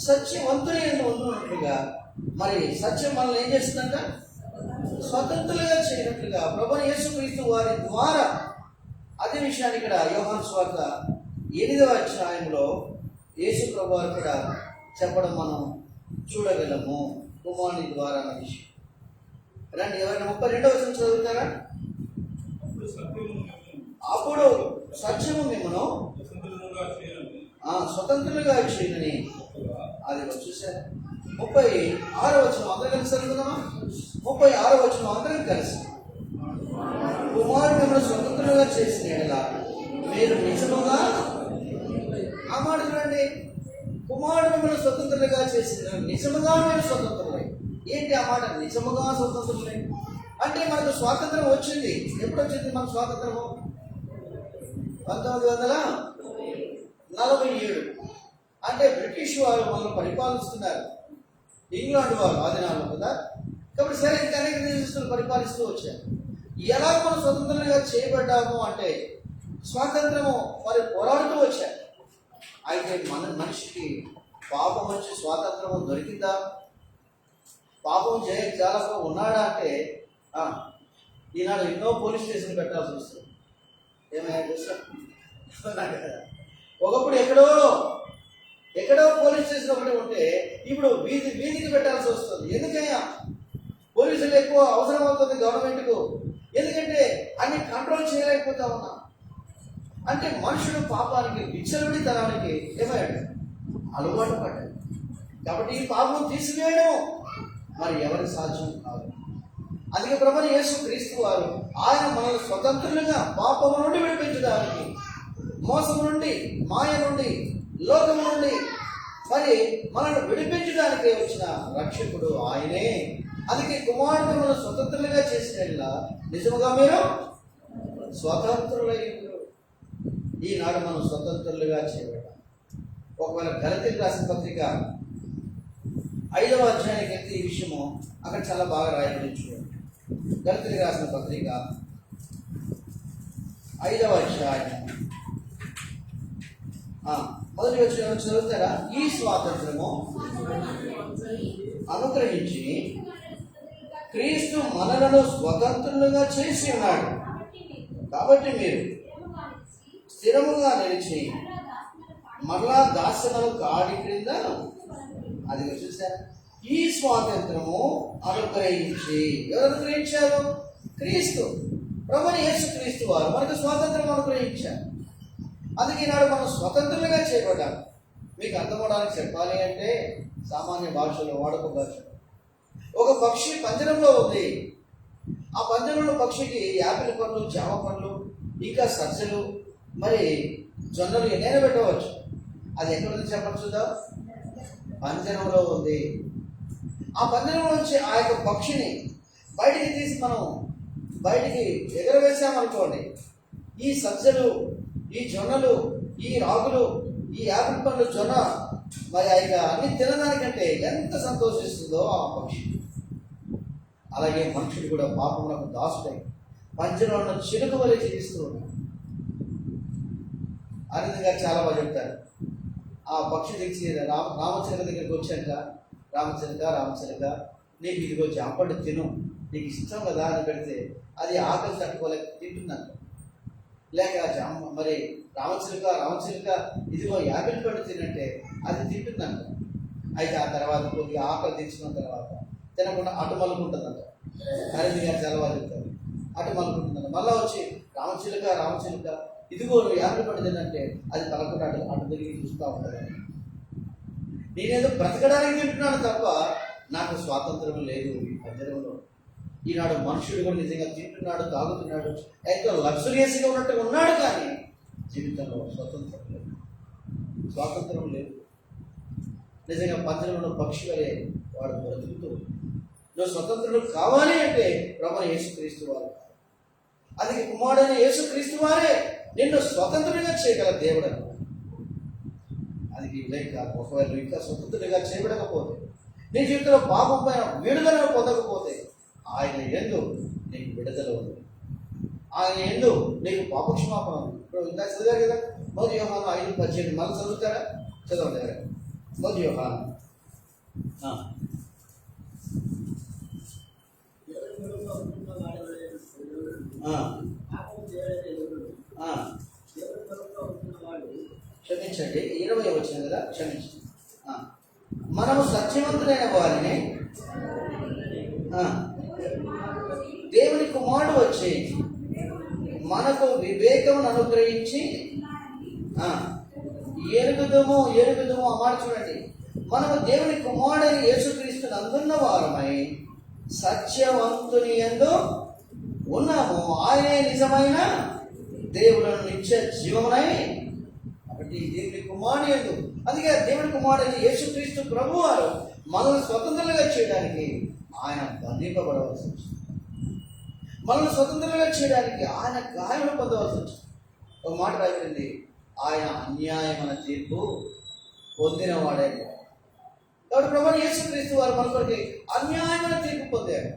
సత్యవంతుని యందు ఉంటున్నట్లుగా, మరి సత్యం మనల్ని ఏం చేస్తుందంట? స్వతంత్రులుగా చేయనట్లుగా ప్రభువైన యేసు క్రీస్తు వారి ద్వారా. అదే విషయాన్ని ఇక్కడ యోహాను సువార్త 8వ అధ్యాయంలో యేసు ప్రభు వారు కూడా చెప్పడం మనం చూడగలము, కుమారుని ద్వారా అన్న విషయం. రండి, ఎవరైనా 32వ వచనం చదువుతారా? అప్పుడు సత్యము మిమ్మను స్వతంత్రులుగా చేయని. అది చూసారా 36వ వచనం అందరం కలిసి చదువుకుందామా? 36వ వచనం అందరం కలిసి. కుమారుడు మిమ్మల్ని స్వతంత్రులుగా చేసిన యెడల మీరు నిజముగా, ఆ మాట చూడండి, కుమారుడు మిమ్మల్ని స్వతంత్రులుగా చేసిన నిజముగా మీరు స్వతంత్రులై. ఏంటి ఆ మాట? నిజముగా స్వతంత్రులై అంటే మనకు స్వాతంత్రం వచ్చింది. ఎప్పుడు వచ్చింది మనకు స్వాతంత్రము? 1947. అంటే బ్రిటిష్ వారు మనల్ని పరిపాలిస్తున్నారు. ఇంగ్లాండ్ వారు ఆదినాలు కదా. కాబట్టి సరే ఇంకా అనేక దేశస్తులు పరిపాలిస్తూ వచ్చారు. ఎలా మనం స్వతంత్రంగా చేయబడ్డాము అంటే స్వాతంత్రము మరి పోరాడుతూ వచ్చారు. అయితే మనిషికి పాపం వచ్చి స్వాతంత్రము దొరికిందా? పాపం చాలా ఉన్నాడా అంటే ఈనాడు ఎన్నో పోలీస్ స్టేషన్ పెట్టాల్సి వస్తుంది. ఏమైనా చూసా? ఒకప్పుడు ఎక్కడో పోలీస్ స్టేషన్ ఒకటి ఉంటే ఇప్పుడు వీధికి పెట్టాల్సి వస్తుంది. ఎందుకయ్యా? పోలీసులు ఎక్కువ అవసరం అవుతుంది గవర్నమెంట్కు. ఎందుకంటే అన్ని కంట్రోల్ చేయలేకపోతా ఉన్నా. అంటే మనుషుడు పాపానికి, విచ్చలవిడితనానికి ఏమయ్యాడు? అలవాటు పడ్డాడు. కాబట్టి ఈ పాపం తీసివేయడం మరి ఎవరికి సాధ్యం కాదు. అందుకే ప్రభువైన యేసు క్రీస్తు వారు ఆయన మనల్ని స్వతంత్రులుగా పాపము నుండి విడిపించడానికి, మోసం నుండి, మాయ నుండి, లోకము నుండి మరి మనల్ని విడిపించడానికి వచ్చిన రక్షకుడు ఆయనే. అందుకే కుమారుడు మనం స్వతంత్రులుగా చేసిన నిజముగా మీరు స్వతంత్రులయ్యారు. ఈనాడు మనం స్వతంత్రులుగా చేయబడ్డాం. ఒకవేళ గలతీయులకు రాసిన పత్రిక 5వ అధ్యాయానికి వెళ్తే ఈ విషయము అక్కడ చాలా బాగా రాయబడి చూడండి. గలతీయులకు రాసిన పత్రిక 5వ అధ్యాయం మొదటి వచ్చిన చదువుతారా? ఈ స్వాతంత్రము అనుగ్రహించి క్రీస్తు మనలను స్వతంత్రులుగా చేసి ఉన్నాడు. కాబట్టి మీరు స్థిరముగా నిలిచి మరలా దాస్యముల కాడి క్రింద, అది చూసారా? ఈ స్వాతంత్రము అనుగ్రహించి, ఎవరు అనుగ్రహించారు? క్రీస్తు, ప్రభువైన యేసు క్రీస్తు వారు మనకు స్వాతంత్రం అనుగ్రహించారు. అందుకే ఈనాడు మనం స్వతంత్రులుగా చేయబడ్డాం. మీకు అర్థమవడానికి చెప్పాలి అంటే సామాన్య భాషలో, వాడుక భాషలో, ఒక పక్షి పంజరంలో ఉంది. ఆ పంజరంలో పక్షికి యాపిల్ పండ్లు, జామ పండ్లు, ఇంకా సజ్జలు, మరి జొన్నలు ఎన్నైనా పెట్టవచ్చు. అది ఎక్కడ ఉంది చెప్పచ్చుదా? పంజరంలో ఉంది. ఆ పంజరంలో నుంచి ఆ యొక్క పక్షిని బయటికి తీసి మనం బయటికి ఎగరవేసామనుకోండి, ఈ సజ్జలు, ఈ జొన్నలు, ఈ రాగులు, ఈ యాపిల్ పండ్లు, జొన్న మరి ఇక అన్ని తినడానికంటే ఎంత సంతోషిస్తుందో ఆ పక్షి. అలాగే మనుషుడు కూడా పాపములకు దాసుడై పంజరంలో చిలుక వలె జీవిస్తూ ఉన్నాడు. అరవింద్ గారు చాలా బాగా చెప్తారు. ఆ పక్షి తెచ్చి రామచిలక దగ్గరికి వచ్చాక, రామచిలక నీకు ఇదిగో జాంపండు తిను, నీకు ఇష్టం కదా అని పెడితే అది ఆకలి తట్టుకోలేక తింటున్నాను. లేక మరి రామచిలుక ఇదిగో యాపిల్ పండు తినంటే అది తింటుందంట. అయితే ఆ తర్వాత కొద్దిగా ఆకలి తెచ్చిన తర్వాత తినకుండా అటు మలుకుంటుందంట. అరవింద్ గారు చాలా బాగా చెప్తారు. అటు మలుకుంటుందంట. మళ్ళా వచ్చి రామచిలుక ఇదిగో నువ్వు యాపిల్ పండు తినంటే అది పలకుండా అటు తిరిగి చూస్తూ ఉంటుంది. నేనేదో బ్రతకడానికి తింటున్నాను తప్ప నాకు స్వాతంత్రం లేదు ఈ పంజరంలో. ఈనాడు మనుషుడు కూడా నిజంగా తింటున్నాడు, తాగుతున్నాడు, ఎంతో లగ్జరియస్గా ఉన్నట్టుగా ఉన్నాడు, కానీ జీవితంలో స్వాతంత్రం లేదు. నిజంగా పంజరంలో పక్షి వలె వాడు బ్రతుకుతూ. నువ్వు స్వతంత్రులు కావాలి అంటే ప్రభువైన యేసుక్రీస్తు వారు, అది కుమారుడైన యేసుక్రీస్తు వారే నిన్ను స్వతంత్రుడిగా చేయగల దేవుడు. అది లేక ఒకవేళ ఇంకా స్వతంత్రుడిగా చేయబడకపోతే, నీ జీవితంలో పాపం పైన విడుదలను పొందకపోతే, ఆయన యందు నీకు విడుదల ఉంది, ఆయన యందు నీకు పాపక్షమాపణ ఉంది. ఇప్పుడు ఇందాక చదివారు కదా, 1 యోహాను 5:18. మళ్ళీ చదువుతారా? చదవండి. 1 యోహాను క్షమించండి, 20 వచ్చింది కదా, క్షమించండి. మనము సత్యవంతులైన వారిని దేవుని కుమారుడు వచ్చి మనకు వివేకమును అనుగ్రహించి ఎరుగుదము అమాట చూడండి. మనము దేవుని కుమారుడైన యేసుక్రీస్తుని అందున్న వారమై సత్యవంతుని యందు ఉన్నాము. ఆయనే నిజమైన దేవులను నిత్య జీవమునై. కాబట్టి దేవుని కుమారుడు యందు, అందుకే దేవుని కుమారుడైన యేసుక్రీస్తు ప్రభువారు మనల్ని స్వతంత్రులుగా చేయడానికి ఆయన బంధింపబడవలసి వచ్చింది. మనల్ని స్వతంత్రులుగా చేయడానికి ఆయన గాయములు పొందవలసి వచ్చింది. ఒక మాట రాయింది, ఆయన అన్యాయమైన తీర్పు పొందినవాడే. కాబట్టి ప్రభువు యేసుక్రీస్తు వారు మన కొరకు అన్యాయమైన తీర్పు పొందారు.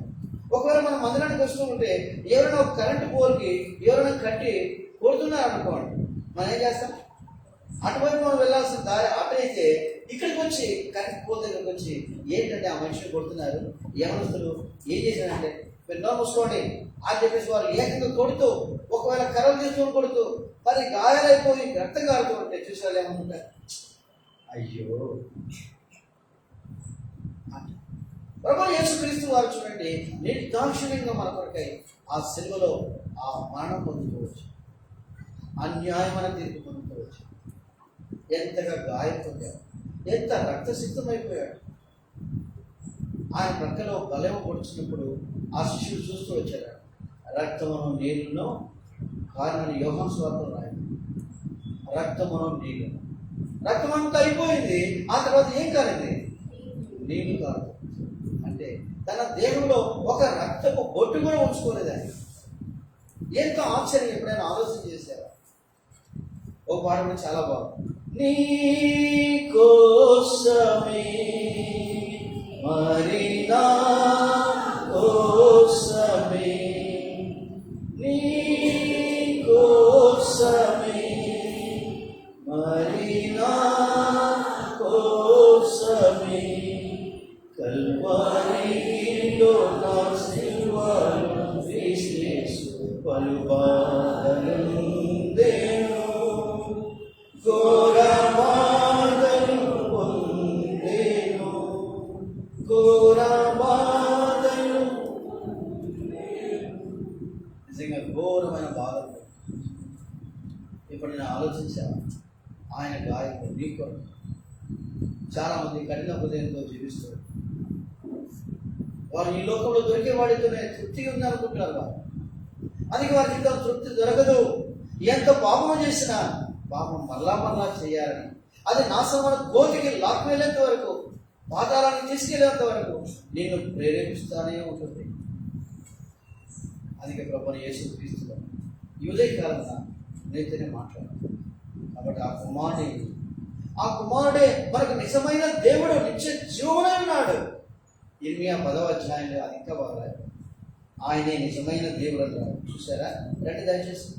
ఒకవేళ మనం మందిరానికి వస్తూ ఉంటే ఎవరైనా ఒక కరెంటు పోల్కి ఎవరైనా కట్టి కొడుతున్నారు అనుకోండి, మనం ఏం చేస్తాం? అటువైపు మనం వెళ్ళాల్సిన దారి అటైతే ఇక్కడికి వచ్చి కరెంట్ పోల్ దగ్గరికి వచ్చి ఏంటంటే ఆ మనిషిని కొడుతున్నారు, యవనస్తులు ఏం చేశారంటే మీరు నో మూసుకోండి అని చెప్పేసి వారు ఏకంగా కొడుతూ, ఒకవేళ కర్రలు తీసుకొని కొడుతూ మరి గాయాలైపోయి రక్తం కారుతూ ఉంటే చూసారు ఏమనుకుంటారు, అయ్యో. ప్రభువు యేసుక్రీస్తు వారు చూడండి నిర్దాక్షిణ్యంగా మన కొరకై ఆ సిలువలో ఆ మరణం పొందుకోవచ్చు, అన్యాయమైన తీర్పు పొందుకోవచ్చు. ఎంతగా గాయం పొందాడు, ఎంత రక్తసిద్ధమైపోయాడు. ఆయన ప్రక్కలో బలము పొడిచినప్పుడు ఆ శిష్యులు చూస్తూ వచ్చారు. రక్తమును నీళ్ళను కారణని యోహాను సువార్తలో రాయండి. రక్తమును నీళ్ళు, రక్తం అంతా అయిపోయింది. ఆ తర్వాత ఏం కాలేదు, నీళ్లు కాదు. అంటే తన దేవుల్లో ఒక రక్తపు బొట్టు కూడా ఉంచుకోలేదని. ఎంతో ఆశ్చర్యం. ఎప్పుడైనా ఆలోచన చేశారా? ఒక పాట కూడా చాలా బాగుంది. నీ కోసమే మరి నా కోసమే, నీ కోసమే మరి నా కోసమే, కల్వరిలో నా సిలువను వేసేసు పలు బాధలుండెను, ఘోర బాధలు పొందెను, ఘోర బాధలు, నిజంగా ఘోరమైన బాధలు. ఇప్పుడు నేను ఆలోచించాను, ఆయన గాయము నీ కొరకు. చాలామంది కఠిన హృదయంతో జీవిస్తారు. వారు ఈ లోకంలో దొరికే వాడితోనే తృప్తిగా ఉందనుకుంటున్నారు. వారు అందుకే వారికి ఇంకా తృప్తి దొరకదు. ఎంత పాపం చేసినా పాపం మరలా చేయాలని, అది నాశనమైన కోతికి లాక్కు వెళ్ళేంత వరకు, పాతాళాన్ని తీసుకెళ్లేంత వరకు నిన్ను ప్రేరేపిస్తానే ఉంటుంది. అందుకే ప్రభువు యేసుక్రీస్తులో ఈ ఉదయకాలంగా నేతనే మాట్లాడాను. కాబట్టి ఆ కుమారుడే మనకు నిజమైన దేవుడు, నిత్య జీవమునై ఉన్నాడు. ఇర్మియా 10వ అధ్యాయంలో అది ఇంకా బాగా ఆయనే నిజమైన దేవుడు అన్నాడు. చూసారా? రండి దయచేసి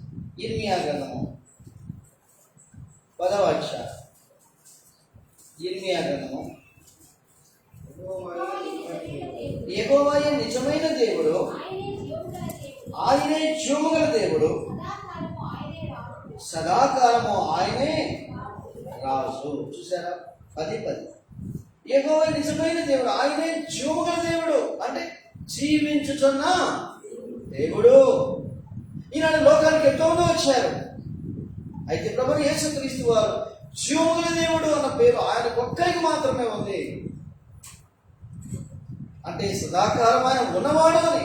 ఇర్మియా గ్రంథము 10వ అధ్యాయం. ఇర్మియా గ్రంథము, యెహోవాయే నిజమైన దేవుడు, ఆయనే జీవముగల దేవుడు, సదాకాలము ఆయనే రాజు. చూసారా? 10 యెహోవా నిజమైన దేవుడు, ఆయనే జీవముగల దేవుడు, అంటే జీవించుచున్న దేవుడు. ఈనాడు లోకానికి ఎంతోమంది వచ్చారు. అయితే ప్రభువు యేసుక్రీస్తు వారు జీవముగల దేవుడు అన్న పేరు ఆయన ఒక్కరికి మాత్రమే ఉంది. అంటే సదాకాలం ఆయన ఉన్నవాడు అని.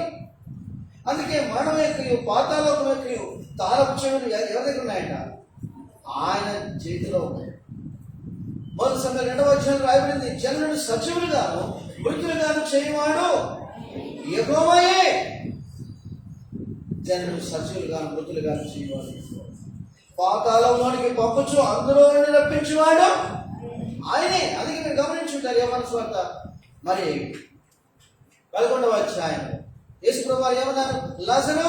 అందుకే మరణం యొక్క పాతాళం యొక్క తారపు చెవులు ఎవరి దగ్గర ఉన్నాయంట? ఆయన చేతిలో ఉన్నాయి. మొదటి సంఘం 2వ అధ్యాయంలో రాయబడింది, జనులను సజీవులుగాను మృతులుగాను చేయవాడు యెహోవాయే. జనులను సజీవులుగాను మృతులుగాను చేయవాడు, పాతాళంలోనికి పంపుచు అందులో నుండి రప్పించేవాడు ఆయనే. అందుకే మీరు గమనించుంటారు యోహాను సువార్త మరి 11వ అధ్యాయంలో యేసు ప్రభువు ఏమన్నారు? లాజరు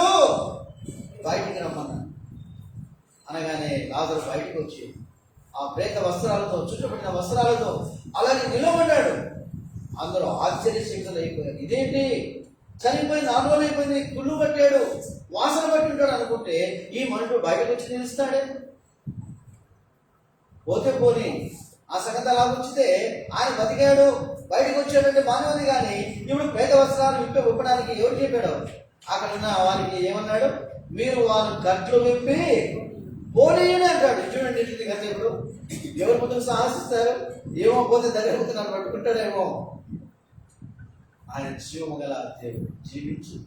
బయటికి రమ్మన్నారు. అనగానే లాజరు బయటికి వచ్చి ఆ ప్రేత వస్త్రాలతో, చుట్టుపడిన వస్త్రాలతో అలాగే నిలబడ్డాడు. అందరూ ఆశ్చర్యశక్తులు అయిపోయారు. ఇదేంటి, చనిపోయి 4 రోజులు అయిపోయింది, కుళ్ళు పట్టాడు, వాసన పట్టి ఉంటాడు అనుకుంటే ఈ మనుషుడు బయటకు వచ్చి నిలుస్తాడే? పోతే పోని ఆ సంగతి అలా ఉంచితే ఆయన బతికాడు, బయటకు వచ్చాడంటే బాగానే ఉంది. కానీ ఇప్పుడు ప్రేత వస్త్రాలు విప్పడానికి ఎవరు చెప్పాడు? అక్కడ ఉన్న వారికి ఏమన్నాడు, మీరు వాళ్ళు గట్లు విప్పి పోనీయని అంటాడు. చూడండి ఇది కదా, ఇప్పుడు ఎవరు ముందుకు సాహసిస్తారు, ఏమో పోతే దగ్గర పోతే నన్ను పట్టుకుంటాడేమో. ఆయన జీవము గల దేవుడు, జీవించు.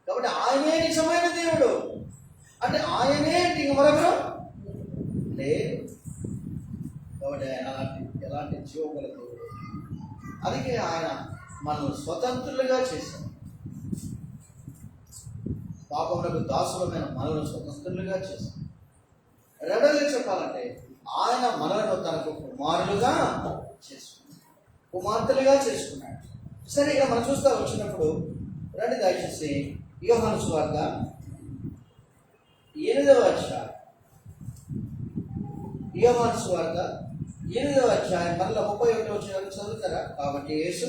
కాబట్టి ఆయనే నిజమైన దేవుడు. అంటే ఆయనే ఇంక మరొకరు లేదు. కాబట్టి ఆయన ఎలాంటి జీవము గల దేవుడు. అందుకే ఆయన మనల్ని స్వతంత్రులుగా చేశాడు. పాపములకు దాసులమైన మనల్ని స్వతంత్రులుగా చేశాడు. రెండవది చెప్పాలంటే ఆయన మనలను తనకు కుమారులుగా చేసుకున్నాడు, కుమార్తెలుగా చేసుకున్నాడు. సరే, ఇక మనం చూస్తా వచ్చినప్పుడు రండి దయచేసి యోహాను సువార్త 8వ అధ్యాయం, యోహాను సువార్త 8వ అధ్యాయం మరలా 31వ వచనం చదువుతారా? కాబట్టి యేసు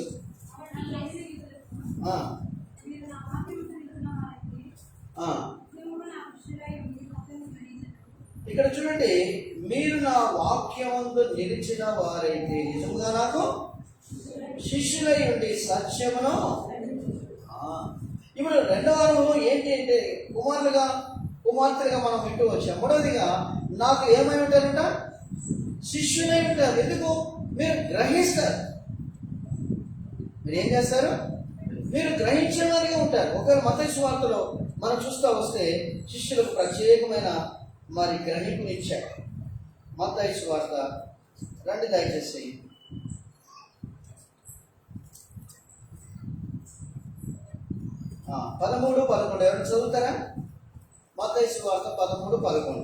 ఇక్కడ చూడండి, మీరు నా వాక్యమందు నిలిచిన వారైతే నిజంగా నాకు శిష్యులై ఉండి సత్యమును. ఇప్పుడు రెండవ అనుభవం ఏంటి అంటే కుమార్తెలుగా మనం వింటూ వచ్చాం. మూడవదిగా నాకు ఏమై ఉంటారంట, శిష్యులై ఉంటారు. ఎందుకు? మీరు గ్రహిస్తారు. మీరు ఏం చేస్తారు? మీరు గ్రహించేవారిగా ఉంటారు. ఒకవేళ మత్తయి సువార్తలో మనం చూస్తూ వస్తే శిష్యులకు ప్రత్యేకమైన మరి గ్రహింపునిచ్చాడు. మత్తయి సువార్త రండి దయచేసి 13-11 ఎవరు చదువుతారా? మత్తయి సువార్త 13-11.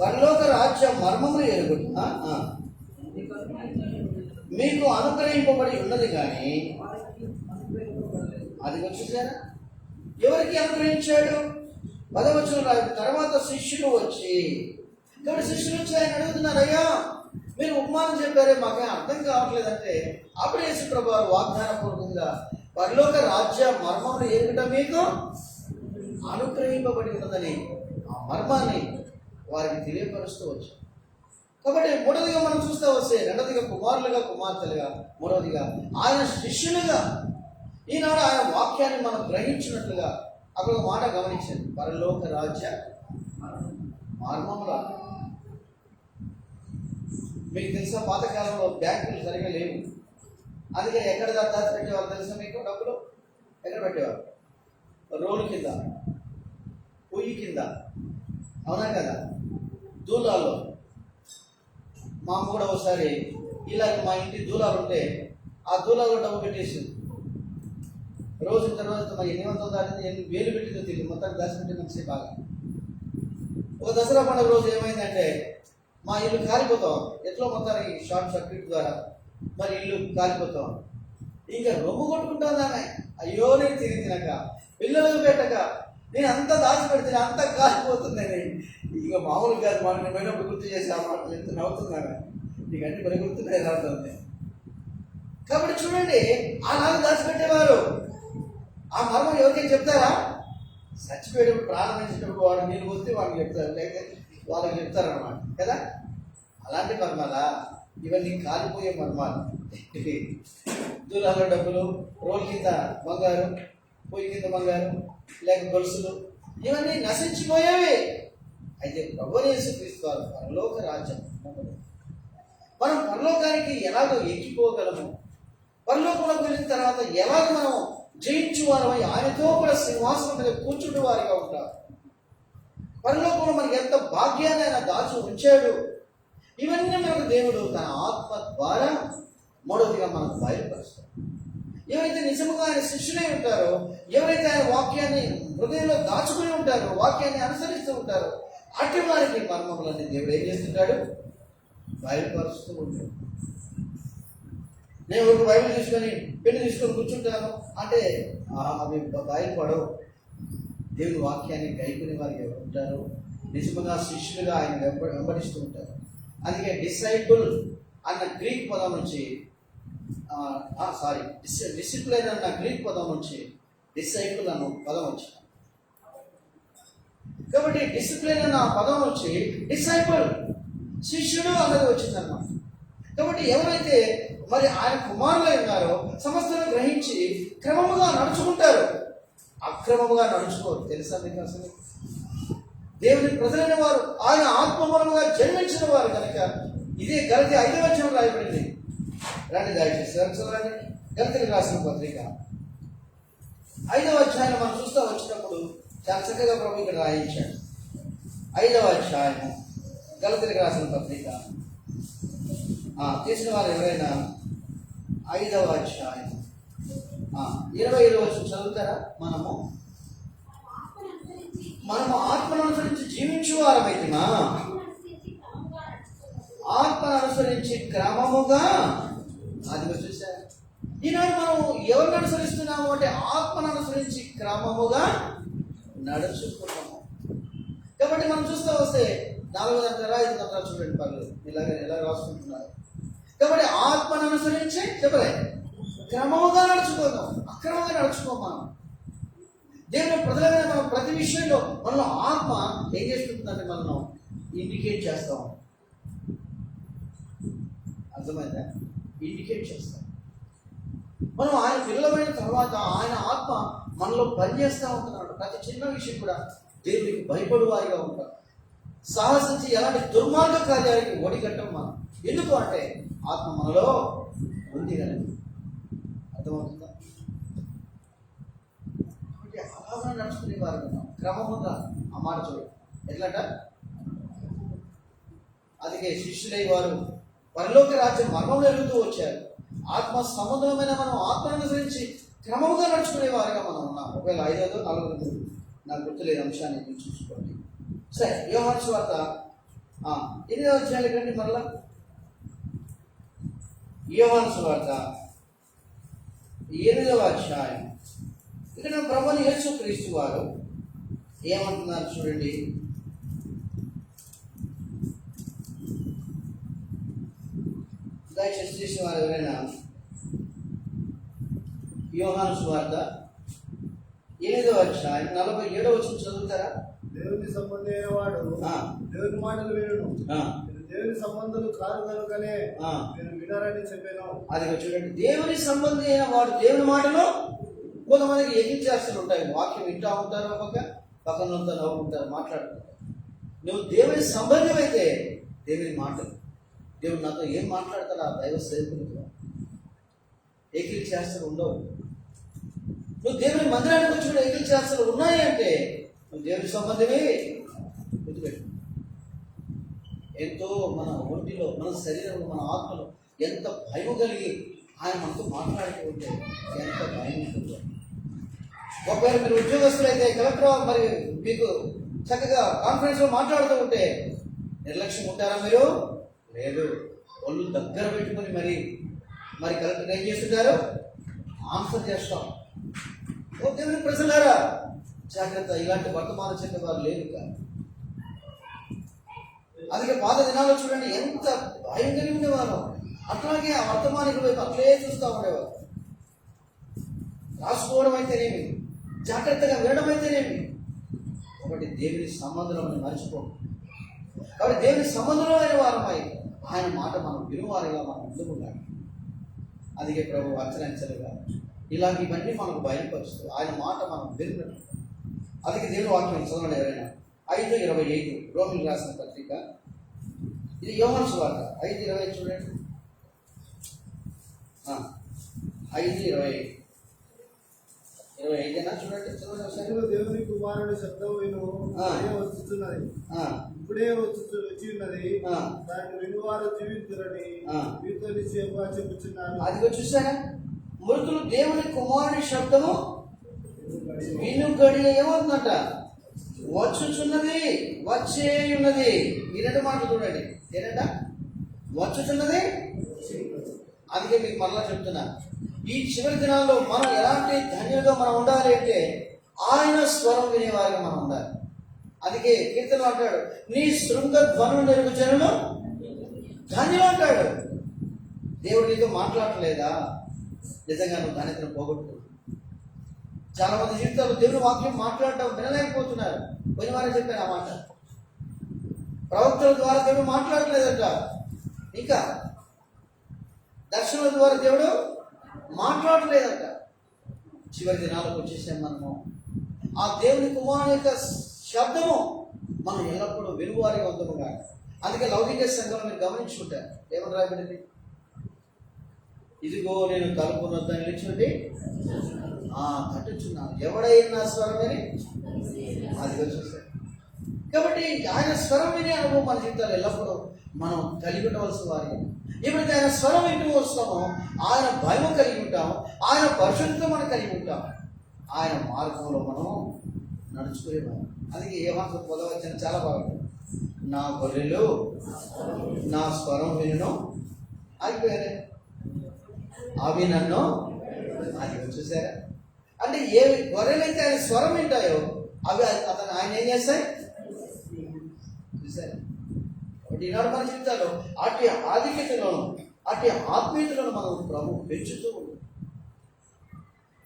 పరలోక రాజ్య మర్మములు ఎరుగుట మీకు అనుగ్రహింపబడి ఉన్నది కానీ అది వచ్చేసారా? ఎవరికి అనుగ్రహించాడు? 10వ వచనం తర్వాత శిష్యులు వచ్చి, కాబట్టి శిష్యులు వచ్చి ఆయన అడుగుతున్నారు, అయ్యా మీరు ఉపమానం చెప్పారే మాకేం అర్థం కావట్లేదంటే, అప్పుడు యేసు ప్రభువు వాగ్దానపూర్వకంగా పరలోక రాజ్య మర్మములు ఏమిటో మీకు అనుగ్రహింపబడి ఉన్నదని ఆ మర్మాన్ని వారికి తెలియపరుస్తూ వచ్చారు. కాబట్టి మూడవదిగా మనం చూస్తూ వస్తే రెండవదిగా కుమారులుగా కుమార్తెలుగా, మూడవదిగా ఆయన శిష్యులుగా ఈనాడు ఆయన వాక్యాన్ని మనం గ్రహించినట్లుగా అక్కడ ఒక మాట గమనించండి, పరలోక రాజ్య మర్మముల. మీకు తెలుసా, పాతకాలంలో బ్యాంకులు సరిగా లేవు. అందుకే ఎక్కడ దాచి పెట్టేవారు తెలుసా మీకు? డబ్బులు ఎక్కడ పెట్టేవారు? రోడ్డు కింద, పొయ్యి కింద, అవునా కదా, దూలాల్లో. మా అమ్మ కూడా ఒకసారి ఇలాగ మా ఇంటి దూలాలు ఉంటే ఆ దూలాల్లో డబ్బు పెట్టేసింది. రోజు తర్వాత మరి 800 దాటింది, 8,000 పెట్టిందో తెలియదు. మొత్తం దాచిపెట్టి మంచి బాగా. ఒక దసరా పండుగ రోజు ఏమైందంటే మా ఇల్లు కాలిపోతాం, ఎట్లా మొత్తానికి షార్ట్ సర్క్యూట్ ద్వారా మరి ఇల్లు కాలిపోతాం. ఇంకా రొమ్ము కొట్టుకుంటానే, అయ్యో నేను తినక పిల్లలకు పెట్టక నేను అంత దాచిపెడితే అంత కాలిపోతుందని. ఇక మామూలు కాదు, మనం పోయినప్పుడు గుర్తు చేసి ఆ మాట ఎంత నవ్వుతున్నాను, నీకు అన్ని పని గుర్తున్నాయి రావుతుంది. కాబట్టి చూడండి, ఆనాడు దాచిపెట్టేవారు. ఆ మర్మం ఎవరికైనా చెప్తారా? చచ్చిపోయేటప్పుడు ప్రారంభించేటప్పుడు వాడు నీళ్ళు పోతే వాళ్ళకి చెప్తారు, లేకపోతే వాళ్ళకి చెప్తారన్నమాట కదా. అలాంటి మర్మాలా ఇవన్నీ? కాలిపోయే మర్మాలు. దూరాల్లో డబ్బులు, రోల్ కింద బంగారు, పొయ్యి కింద బంగారు, లేక గొలుసులు, ఇవన్నీ నశించిపోయేవి. అయితే ప్రభువు యేసుక్రీస్తు వారు పరలోక రాజ్యం. మనం పరలోకానికి ఎలాగో ఎక్కిపోగలము, పరలోకంలోకి వెళ్ళిన తర్వాత ఎలాగ మనం జయించు వారమై ఆయనతో కూడా సింహాసనం మీద కూర్చుంటే వారిగా ఉంటారు. పరలోకంలో మనకి ఎంత భాగ్యాన్ని ఆయన దాచి ఉంచాడు. ఇవన్నీ మనకు దేవుడు తన ఆత్మ ద్వారా మూడవదిగా మనకు బయలుపరుస్తాడు. ఎవరైతే నిజంగా ఆయన శిష్యులై ఉంటారో, ఎవరైతే ఆయన వాక్యాన్ని హృదయంలో దాచుకుని ఉంటారో, వాక్యాన్ని అనుసరిస్తూ ఉంటారో, అటు వారికి మర్మములన్నీ దేవుడు ఏం చేస్తుంటాడు? బయలుపరుస్తూ ఉంటాడు. నేను ఒక బైబిల్ తీసుకొని పెళ్లి తీసుకొని కూర్చుంటాను అంటే అవి బయలుపడవు. దేవుని వాక్యాన్ని గైకుని వారికి ఎవరు ఉంటారు? నిజంగా శిష్యులుగా ఆయన వెంబడిస్తూ ఉంటారు. అందుకే డిసైపుల్ అన్న గ్రీక్ పదం నుంచి డిసిప్లైన్ అన్న గ్రీక్ పదం నుంచి డిసైపుల్ అన్న పదం వచ్చింది. కాబట్టి డిసిప్లైన్ అన్న పదం నుంచి డిసైపుల్, శిష్యుడు అన్నది వచ్చిందన్నమాట. కాబట్టి ఎవరైతే మరి ఆయన కుమారులై ఉన్నారో సమస్తను గ్రహించి క్రమముగా నడుచుకుంటారు. అక్రమముగా నడుచుకోరు. తెలుసా మీకు అసలు? దేవుని ప్రజలైన వారు ఆయన ఆత్మమూలముగా జన్మించిన వారు కనుక ఇదే గలతీ 5వ అధ్యాయం రాయబడింది. రండి దయచేసి చదవండి. గలతీయులకు రాసిన పత్రిక 5వ అధ్యాయం మనం చూస్తూ వచ్చినప్పుడు చాలా చక్కగా ప్రభు ఇక్కడ రాయించాడు. 5వ అధ్యాయం గలతీయులకు రాసిన పత్రిక తీసిన వారు ఎవరైనా 5వ అధ్యాయం 25వ వచనం చదువుతారా? మనము ఆత్మను అనుసరించి జీవించువారమైతిమా, ఆత్మను అనుసరించి క్రమముగా. అది చూసారా? ఈనాడు మనం ఎవరిని అనుసరిస్తున్నాము అంటే ఆత్మను అనుసరించి క్రమముగా నడుచుకున్నాము. కాబట్టి మనం చూస్తూ వస్తే 4 గంటల 5 గంటల చూడండి పర్లేదు ఇలా రాసుకుంటున్నారు. కాబట్టి ఆత్మను అనుసరించి చెప్పలే క్రమముగా నడుచుకోదాం, అక్రమంగా నడుచుకోం. మనం దేవుని ప్రజలమైన మనం ప్రతి విషయంలో మనలో ఆత్మ ఏం చేస్తుందంటే మనం ఇండికేట్ చేస్తాం. అర్థమైందా? ఇండికేట్ చేస్తాం. మనం ఆయన పిల్లలమైన తర్వాత ఆయన ఆత్మ మనలో పనిచేస్తూ ఉంటున్నాడు. ప్రతి చిన్న విషయం కూడా దేవునికి భయపడు వారిగా ఉంటాం. సాహసించి ఎలాంటి దుర్మార్గ కార్యాలకి ఒడిగట్టం మనం. ఎందుకు అంటే ఆత్మ మనలో ఉంది కనుక. అర్థమవుతుందా? కాబట్టి అలాగా నడుచుకునే వారు ఉన్నాం. క్రమముగా ఆ మాట చూడండి. ఎట్లంట? అందుకే శిష్యులై వారు పరలోక రాజ్యం మర్మం ఎరుగుతూ వచ్చారు. ఆత్మ సముద్రమైన మనం ఆత్మను అనుసరించి క్రమముగా నడుచుకునే వారుగా మనం ఉన్నాం. ఒకవేళ 5వ 4వ నాకు గుర్తులేదు అంశాన్ని చూసుకోండి. సరే, యోహాను సువార్త 8వ అధ్యాయం కండి మరలా. యోహాను సువార్త 8వ అధ్యాయం. ఇక్కడ ప్రభువుని యేసుక్రీస్తు వారు ఏమంటున్నారు చూడండి. దయచేసి చేసిన వారు ఎవరైనా యోహాను సువార్త 8వ అధ్యాయం 47వ వచనం చదువుతారా? దేవుని సంబంధి అయిన వాడు దేవుని మాటలు వినును, దేవుని సంబంధులు కారు కనుకనే నేను వినారని చెప్పాను. అది చూడండి, దేవుని సంబంధి అయిన వాడు దేవుని మాటలు. కొంతమందికి ఎగిరిచేస్తలు ఉంటాయి. వాక్యం వింటూ ఉంటారు, పక్కన నవ్వుకుంటారు, మాట్లాడుకుంటారు. నువ్వు దేవుని సంబంధం అయితే దేవుని మాటలు, దేవుడు నాతో ఏం మాట్లాడతాడు ఆ దైవ సేవకులతో. ఎగిరి చేస్తలు ఉండవు. నువ్వు దేవుని మందిరానికి వచ్చి కూడా ఎగిరి చేస్తలు ఉన్నాయి అంటే నువ్వు దేవుని సంబంధమే. గుర్తుపెట్టు. ఎంతో మన ఒంటిలో, మన శరీరంలో, మన ఆత్మలో ఎంత భయం కలిగి ఆయన మనతో మాట్లాడుతూ ఉంటే ఎంత భయం ఉంటుందో. ఒకవేళ మీరు ఉద్యోగస్తులైతే కలెక్టర్ మరి మీకు చక్కగా కాన్ఫరెన్స్లో మాట్లాడుతూ ఉంటే నిర్లక్ష్యం ఉంటారా మీరు? లేదు. వాళ్ళు దగ్గర పెట్టుకుని మరి కలెక్టర్ ఏం చేస్తుంటారు? ఆన్సర్ చేస్తాం. ఓ దేవుని ప్రజలారా జాగ్రత్త, ఇలాంటి వర్తమానం చెప్పేవారు లేదు కాదు. అందుకే పాత దినాల్లో చూడండి ఎంత భయం కలిగి ఉండేవారు. అట్లాగే ఆ వర్తమానికి వైపు అట్లే చూస్తూ ఉండేవారు. రాసుకోవడం అయితేనేమి, జాగ్రత్తగా వినడం అయితేనేమి. ఒకటి దేవుని సంబంధంలో మనం మర్చిపోము. కాబట్టి దేవుని సంబంధంలో అయిన వారమై ఆయన మాట మనం వినువారిగా మనం ముందుకున్నాడు. అందుకే ప్రభు అంచనంచలుగా ఇలాంటి ఇవన్నీ మనకు బయలుపరుస్తూ ఆయన మాట మనం విన్నట్టు. అందుకే దేవుని వాక్యం చదవండి ఎవరైనా. 5:25 రోమిలకు రాసిన పత్రిక. ఇది యోహాను సువార్త 5:25 చూడండి. 5:25 చూడండి. దేవుని కుమారుడి శబ్దం విను వస్తున్నది, ఇప్పుడే వచ్చి ఉన్నది, దాన్ని వినువారు జీవితులని మీతో నిశ్చయంగా చెప్పుచున్నాను. అది చూసారా? మృతులు దేవుని కుమారుడి శబ్దము వినుగడి ఏమవుతుందట? వచ్చుచున్నది, వచ్చే ఉన్నది. ఈ 2 మాటలు చూడండి. ఏంటంట? వచ్చుచున్నది. అందుకే మీకు మరలా చెప్తున్నా, ఈ చివరి దినాల్లో మనం ఎలాంటి ధన్యులుగా మనం ఉండాలి అంటే ఆయన స్వరం వినేవారిగా మనం ఉండాలి. అందుకే కీర్తన అంటాడు, నీ శృంగ ధ్వనులు నెరుగు జనులు ధన్యులు అంటాడు. దేవుడు నీతో మాట్లాడలేదా? నిజంగా నువ్వు ధన్యతను పోగొట్టు. చాలా మంది జీవితాలు దేవుని వాక్యం మాట్లాడటం వినలేకపోతున్నారు. పోయిన వారే చెప్పారు ఆ మాట. ప్రవక్తల ద్వారా దేవుడు మాట్లాడలేదంట. ఇంకా దర్శనాల ద్వారా దేవుడు మాట్లాడలేదంట. చివరి దినాలకు వచ్చేసాం మనము. ఆ దేవుని కుమారుని యొక్క శబ్దము మనం ఎల్లప్పుడూ వినువారిగా ఉందముగా. అందుకే లౌకిక సంఘంలో మీరు గమనించుకుంటారు, ఏమని రాబడింది? ఇదిగో నేను తలుపు వద్ద నిలిచుండి తట్టుచున్నాను, ఎవడైనా స్వరం విని అది చూస్తారు. కాబట్టి ఆయన స్వరం వినే అనుభవం మన జీవితాలు ఎల్లప్పుడూ మనం కలిగి ఉండవలసిన వారి. ఎప్పుడైతే ఆయన స్వరం వింటూ వస్తామో ఆయన భయం కలిగి ఉంటాం, ఆయన పరిశుద్ధత మనం కలిగి ఉంటాం, ఆయన మార్గంలో మనం నడుచుకునేవాళ్ళం. అందుకే ఏమాత్రం పొందవచ్చని చాలా బాగుంటుంది. నా గొర్రెలు నా స్వరం విను అయిపోయారే, అవి నన్ను అది చూసారా. అంటే ఏ గొర్రెలైతే ఆయన స్వరం వింటాయో అవి ఆయన ఏం చేస్తాయి చూసారా. కాబట్టి ఈనాడు మన జీవితాల్లో అటు ఆధిక్యతలను అటు ఆత్మీయతలను మనం ప్రభు పెంచుతూ ఉంటాం.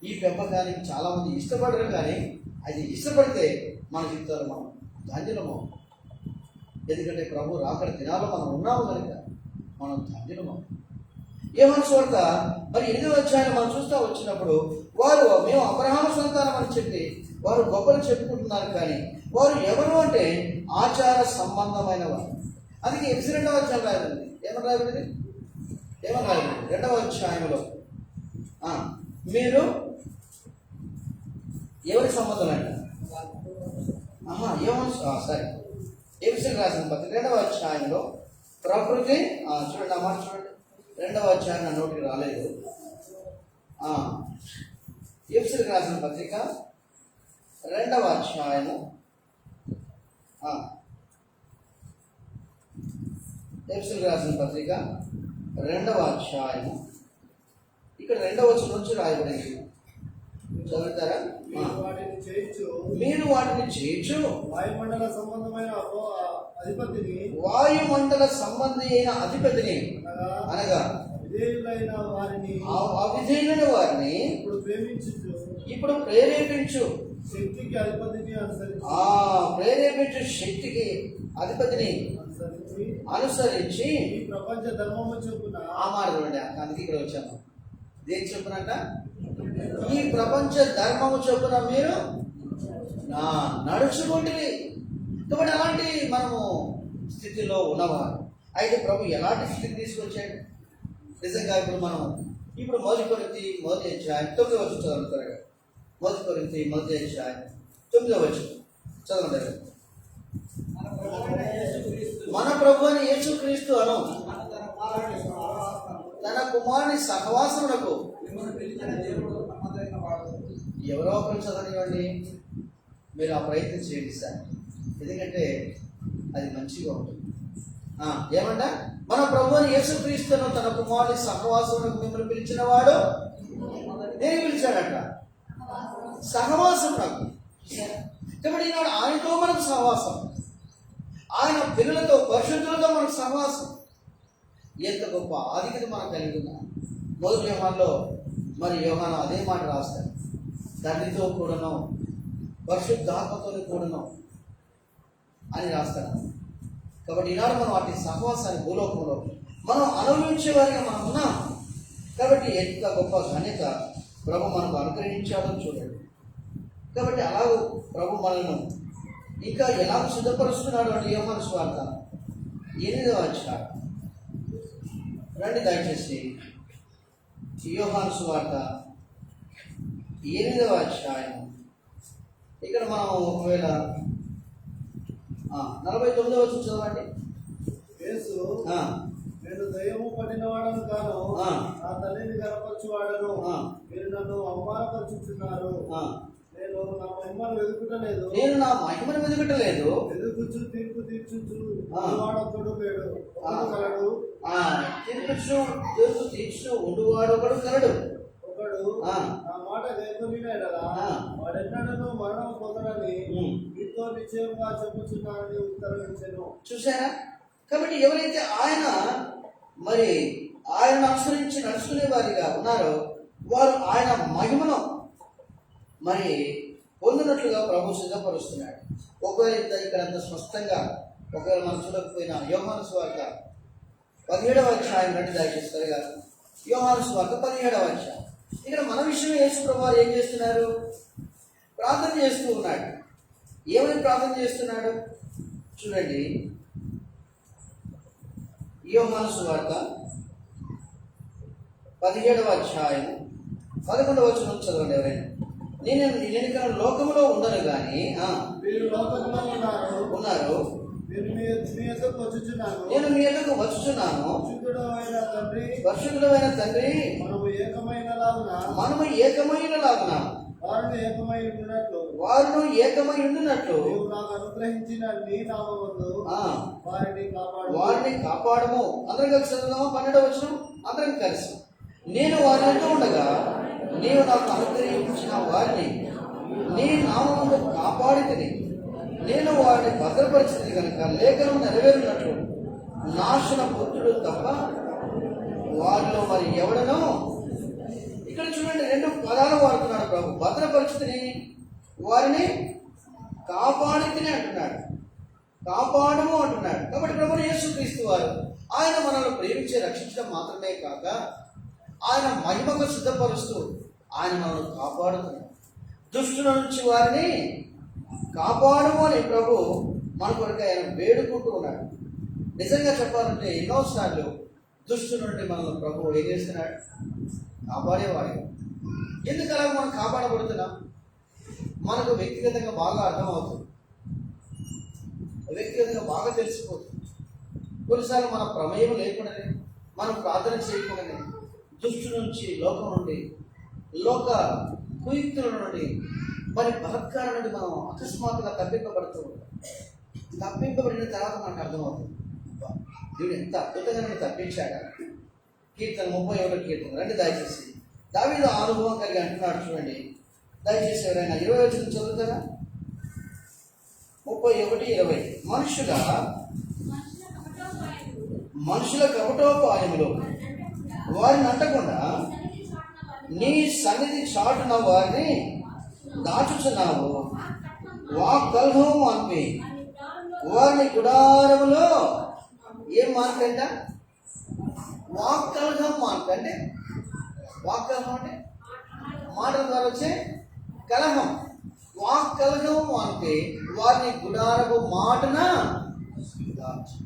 ఈ పెంపకానికి చాలామంది ఇష్టపడరు, కానీ అది ఇష్టపడితే మన జీవితాల్లో మనం ధాన్యులము. ఎందుకంటే ప్రభు రాకడ దినాల్లో మనం ఉన్నాము కనుక మనం ధాన్యులము. యోహాను సువార్త మరి 8వ అధ్యాయం మనం చూస్తూ వచ్చినప్పుడు వారు మేము అబ్రహాము సంతానం అని చెప్పి వారు గొప్పలు చెప్పుకుంటున్నారు, కానీ వారు ఎవరు అంటే ఆచార సంబంధమైన వారు. అందుకే ఎఫెసీ 2వ అధ్యాయం రాయబడింది. ఏమని రాయబడింది? 2వ అధ్యాయంలో మీరు ఎవరి సంబంధం అంట? సరే, ఎఫెసీయులకు రాసిన పత్రిక 2వ అధ్యాయంలో ప్రకృతి చూడండి, మాట చూడండి. 2వ అధ్యాయం నా నోటికి రాలేదు. ఎఫెసీయులకు రాసిన పత్రిక 2వ అధ్యాయము ఎఫెసీయులకు రాసిన పత్రిక 2వ అధ్యాయము ఇక్కడ 2వ వచనం నుంచి రాయబడింది. చదువుతారా? మీరు వాటిని చేయొచ్చు వాయుమండల సంబంధమైన సంబంధి అయిన అధిపతిని అనగా అవిధేయులైన వారిని ఇప్పుడు ప్రేరేపించు శక్తికి అధిపతిని ప్రేరేపించు శక్తికి అధిపతిని అనుసరించి ప్రపంచ ధర్మము చొప్పున మాట్లాడండి. అందుకే ఇక్కడ వచ్చాము. దేని చొప్పునంట? ఈ ప్రపంచ ధర్మము చొప్పున మీరు నడుచుకోండి. కాబట్టి అలాంటి మనము స్థితిలో ఉన్నవారు. అయితే ప్రభు ఎలాంటి స్థితికి తీసుకొచ్చాడు నిజంగా? ఇప్పుడు మొదటి కొరింథీ 9వ వచనం చదువుతారు. మొదటి కొరింథీ 9వ వచనం చదవండి. మన ప్రభు అని యేసుక్రీస్తు అను తన కుమారుని సహవాసమునకు ఎవరో ఒకరు చదవనివ్వండి, మీరు ఆ ప్రయత్నం చేయండి సార్, ఎందుకంటే అది మంచిగా ఉంటుంది. ఏమంట? మన ప్రభు అని యేసుక్రీస్తును తన కుమారుని సహవాసమునకు మిమ్మల్ని పిలిచిన వాడు నేను పిలిచాడట, సహవాసమునకు. కాబట్టి ఈనాడు ఆయనతో మనకు సహవాసం, ఆయన పిల్లలతో పరిశుద్ధులతో మనకు సహవాసం. ఎంత గొప్ప ఆధిక్యత మనం కలిగి ఉన్నాం. మొదటి యోహానులో మరి యోహాను అదే మాట రాస్తాడు, తండ్రితో కూడాను పరిశుద్ధాత్మతో కూడాను అని రాస్తాడు. కాబట్టి ఈనాడు మనం వాటి సహవాసాన్ని భూలోకంలో మనం అనుభవించే వారిగా మనం ఉన్నాం. కాబట్టి ఎంత గొప్ప ఘనత ప్రభు మనకు అనుగ్రహించాడో చూడండి. కాబట్టి అలాగూ ప్రభు మనల్ని ఇంకా ఎలా సిద్ధపరుస్తున్నాడు అంటే యోహాను సువార్త 8వ అధ్యాయం రండి దయచేసి. యోహాను సువార్త 8వ అధ్యాయం ఇక్కడ మనం ఒకవేళ 49వ వచనం చదవండి. యేసు నేను దయ్యము పడినవాడను కాను, నా తల్లిని గర్భపరచువాడను, మీరు నన్ను అవమానపరుచుతున్నారు. నేను నా మహిమను వెతుకుటలేదు, వెతుకుచు తీర్పు తీర్చుచు ఉండువాడొకడు లేడు, కలడు. తీర్పు తీర్చు ఉండువాడొకడు కలడు. ఒకడు నా మాట గైకొనినెడల వాడెన్నడూ మరణం పొందడని మీతో నిశ్చయంగా చెప్పుచున్నానని ఉత్తరం ఇచ్చెను. చూసారా? కాబట్టి ఎవరైతే మరి ఆయనను అనుసరించి నడుచుకునే వారిగా ఉన్నారో వారు ఆయన మహిమను మరి పొందినట్లుగా ప్రభు సిద్ధపరుస్తున్నాడు. ఒకవేళ ఇక్కడ అంత స్పష్టంగా ఒకవేళ మనం చూడకపోయినా యోహాను సువార్త 17వ అధ్యాయం నుండి దయచేస్తారుగా. యోహాను సువార్త 17వ అధ్యాయం ఇక్కడ మన విషయం యేసు ప్రభువారు ఏం చేస్తున్నారు? ప్రార్థన చేస్తూ ఉన్నాడు. ఏమని ప్రార్థన చేస్తున్నాడు చూడండి. యోహాను సువార్త 17వ అధ్యాయం 11వ వచనం చదవండి ఎవరైనా. నేను ఇక్కడ లోకంలో ఉండను కానీ మీరు లోకంలో ఉన్నారు, నేను మీ యొద్దకు వచ్చుచున్నాను. పరిశుద్ధుడైన తండ్రి, మనము ఏకమైన లాగున వారును ఏకమై ఉండునట్లు నాకు అనుగ్రహించిన నీ నామములో వారిని కాపాడము. అందరం కలిసి చదువుదామా? 12వ వచనం అందరం కలిసి. నేను వారి ఎందు ఉండగా నీవు నాకు అనుగ్రహించిన వారిని నీ నామమును కాపాడితిని. నేను వారిని భద్రపరిచింది కనుక లేఖనం నెరవేరున్నట్లు నాశన పుత్రుడు తప్ప వారిలో మరి ఎవడనో. ఇక్కడ చూడండి, 2 పదాలు వాడుతున్నాడు ప్రభు. భద్రపరిచితిని, వారిని కాపాడితిని అంటున్నాడు, కాపాడము అంటున్నాడు. కాబట్టి ప్రభువు యేసుక్రీస్తు వారు ఆయన మనల్ని ప్రేమించి రక్షించడం మాత్రమే కాక ఆయన మహిమకు సిద్ధపరుస్తూ ఆయన మనల్ని కాపాడుతున్నాడు. దుష్టుల నుంచి వారిని కాపాడము అని ప్రభు మన కొరకు ఆయన వేడుకుంటూ ఉన్నాడు. నిజంగా చెప్పాలంటే ఎన్నోసార్లు దుష్టు నుండి మనల్ని ప్రభు ఏం చేస్తున్నాడు? కాపాడేవాడు. ఎందుకు అలా మనం కాపాడబడుతున్నాం? మనకు వ్యక్తిగతంగా బాగా అర్థమవుతుంది, వ్యక్తిగతంగా బాగా తెలిసిపోతుంది. కొన్నిసార్లు మన ప్రమేయం లేకుండానే, మనం ప్రార్థన చేయకుండానే దుష్టు నుంచి, లోకం నుండి, లోక కుయుక్తుల నుండి, మరి బలత్కారం నుండి మనం అకస్మాత్తుగా తప్పింపబడుతూ ఉంటాం. తప్పింపబడిన తర్వాత మనకు అర్థమవుతుంది, దేవుడు ఎంత అద్భుతంగా నన్ను తప్పించాడా. కీర్తన 31వ కీర్తన రండి దయచేసి. దావీదు అనుభవం కలిగి అంటున్నాడు చూడండి. దయచేసి ఎవరైనా 20 వచనం చదువుతారా? 31:20. మనుషుల కపటోపాయములు వారిని అంటకుండా నీ సన్నిధి చాటున వారిని దాచుచున్నావు. వాక్కల్హం మాన్పి వారిని గుడారములో ఏం మాన్పంట? వాక్కల్హం మాన్పి అంటే, వాక్కల్హం అంటే మాటల ద్వారా వచ్చే కలహం. వాక్కల్హం మాన్పి వారిని గుడారపు మాటన దాచు.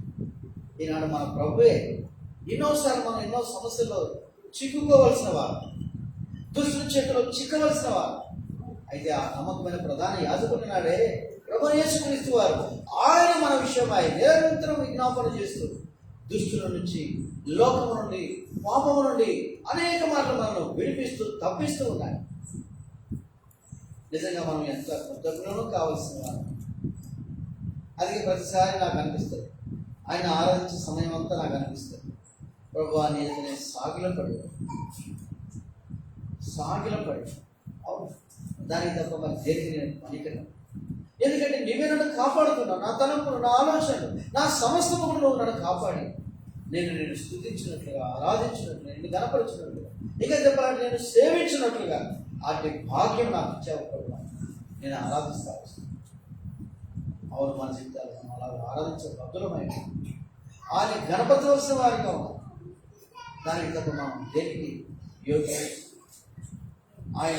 ఈనాడు మన ప్రభువే ఎన్నోసార్లు మనం ఎన్నో సమస్యల్లో చిక్కుకోవలసిన వారు, దుష్టుల చేతిలో చిక్కవలసిన వారు. అయితే ఆ నమ్మకమైన ప్రధాన యాజకుడు నాడే ప్రభువు యేసుక్రీస్తు వారు ఆయన మన విషయమై నిరంతరం విజ్ఞాపన చేస్తూ దుష్టుల నుంచి, లోకము నుండి, పాపము నుండి అనేక మార్లు మనల్ని విడిపిస్తూ తప్పిస్తూ ఉన్నారు. నిజంగా మనం ఎంత కృతజ్ఞులను కావాల్సిన వారు. అది ప్రతిసారి నాకు అనిపిస్తుంది, ఆయన ఆరాధించే సమయం అంతా నాకు అనిపిస్తుంది, ప్రభువా నేను సాగిలపడి అవును, దానికి తప్ప మరి దేనికి నేను పనికిరాను. ఎందుకంటే నువ్వే నన్ను కాపాడుతున్నావు. నా తలంపులు, నా ఆలోచనలు, నా సమస్తము కూడా నువ్వు నన్ను కాపాడి నేను స్తుతించినట్లుగా, ఆరాధించినట్లుగా, నిన్ను గణపరిచినట్లుగా, ఇంకా చెప్పాలంటే నేను సేవించినట్లుగా అటు భాగ్యం నాకు ఇచ్చావు ప్రభు. నేను ఆరాధిస్తాను. అవును, మన జీవితాలు మనం అలా ఆరాధించే భద్రమైన ఆయన గణపరచవలసిన వారిగా ఉన్నాం. దానికి తప్ప మనం దేనికి యోగ్యం? ఆయన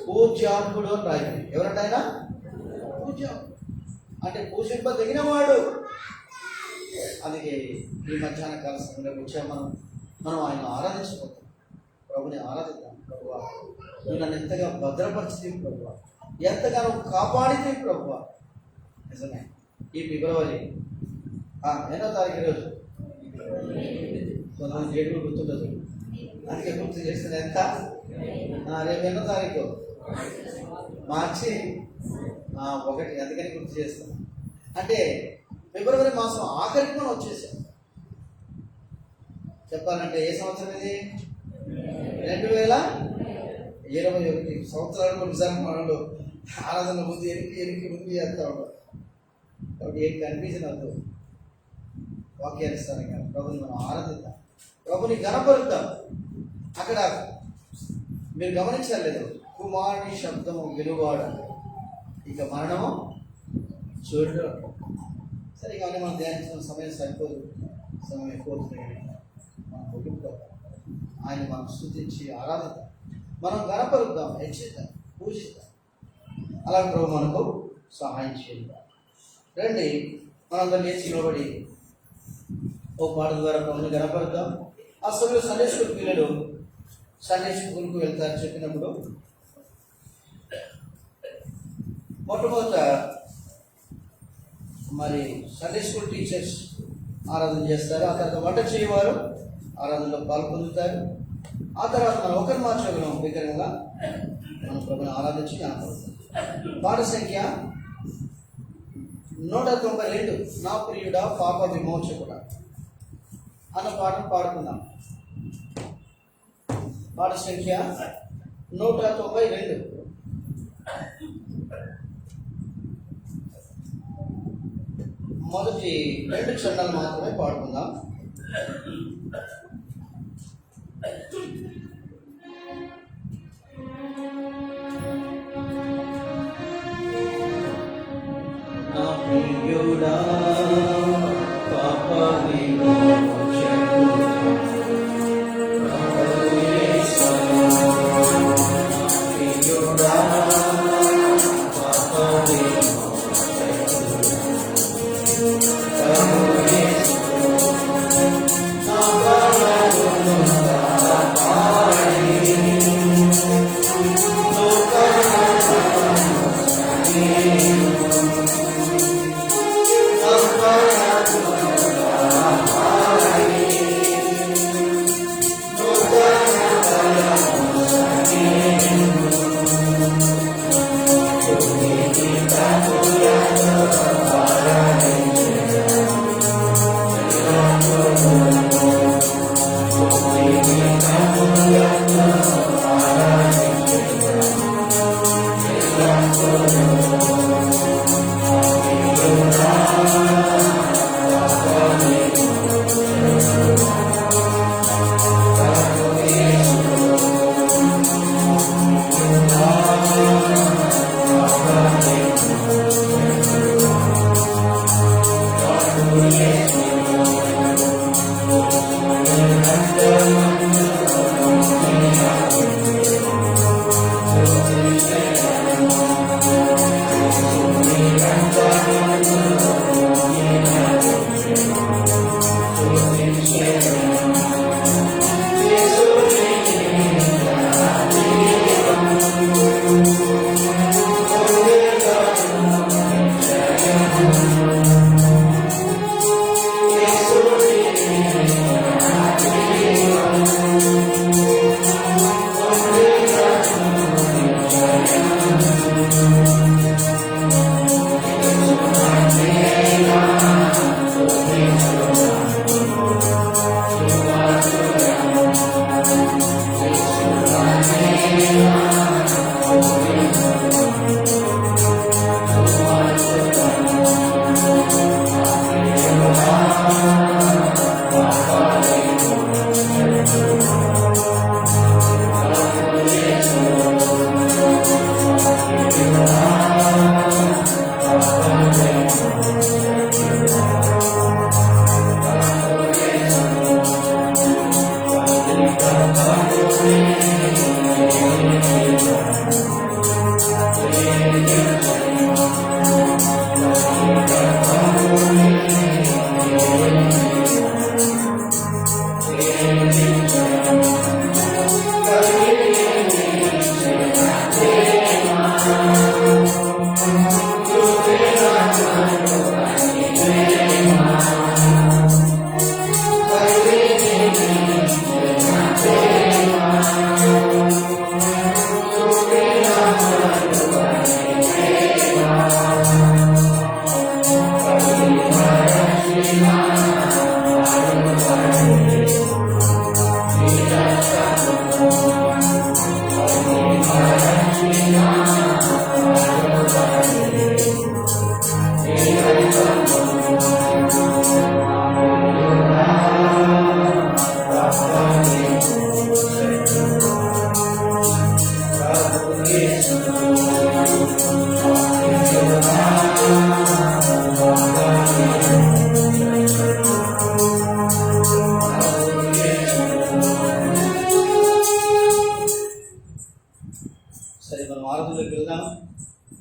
పూజ్యాత్ముడు అని రాయింది. ఎవరంటే ఆయన పూజ్యం అంటే పూజింపదగిన వాడు. అందుకే ఈ మధ్యాహ్న కాల సమయంలో వచ్చా మనం ఆయన ఆరాధించబోతాం. ప్రభుని ఆరాధిద్దాం. ప్రభువా నువ్వు నన్ను ఎంతగా భద్రపరిచింది ప్రభువా, ఎంతగానో కాపాడింది ప్రభువా. నిజమే ఈ ఫిబ్రవరి 8వ తారీఖు రోజు కొంతమంది డేట్లు గుర్తుండదు, అందుకే గుర్తు చేస్తుంది. ఎంత రేపు 8వ తారీఖు మార్చి 1, అందుకని గుర్తు చేస్తాం. అంటే ఫిబ్రవరి మాసం ఆఖరికి మనం వచ్చేసాం. చెప్పాలంటే ఏ సంవత్సరం ఇది? 2021 సంవత్సరాలు. కొన్నిసార్లు మనలో ఆరాధన ముందు ఎనికి ముందు చేస్తూ ఉంటాం. కాబట్టి ఏం కనిపించినద్దు వాక్యాన్ని కానీ ప్రభుని మనం ఆరాధిద్దాం, ప్రభుని గణపరుద్దాం. అక్కడ మీరు గమనించాలి లేదు, కుమారుని శబ్దము విలువాడ ఇక మరణము చూడు. సరే కానీ మనం ధ్యానించిన సమయం సరిపోదు, సమయం ఎక్కువవుతుంది. మనం కుటుంబం ఆయన మనం స్తుతించి ఆరాధిద్దాం. మనం గణపరుద్దాం, హెచ్చిద్దాం, పూజిద్దాం. అలా ప్రభు మనకు సహాయం చేద్దాం. రండి మనందరం లేచి నిలబడి ఓ పాట ద్వారా ప్రభుని గణపరుద్దాం. ఆ సమయంలో సండే స్కూల్ పిల్లలు సండే స్కూల్కు వెళ్తారు చెప్పినప్పుడు మొట్టమొదట మరి సండే స్కూల్ టీచర్స్ ఆరాధన చేస్తారు. ఆ తర్వాత వంట చేయవారు ఆరాధనలో పాల్పొందుతారు. ఆ తర్వాత మనం ఒకరి మాత్రమే విగ్రహంగా మనం ప్రభుని ఆరాధించి కనపడుతుంది. పాట సంఖ్య 192, నా ప్రియుడా పాప విమోచకుడా అన్న పాటను పాడుకుందాం. పాట సంఖ్య 192. మొదటి 2 చరణాలు మాత్రమే పాడుకుందాం. నా ప్రియుడా పాప విమోచకుడా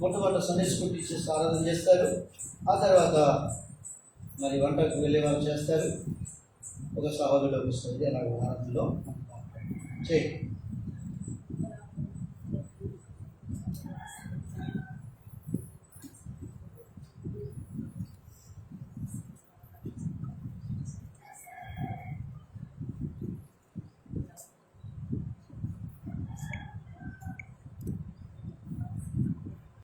మొట్టమొదటి సండే స్కూల్ టీచర్స్ ఆరాధన చేస్తారు. ఆ తర్వాత మరి వంటకు వెళ్ళే వాళ్ళు చేస్తారు. ఒక సహోదరుడు వస్తుంది అలాగే ఆరాధనలో చేయండి.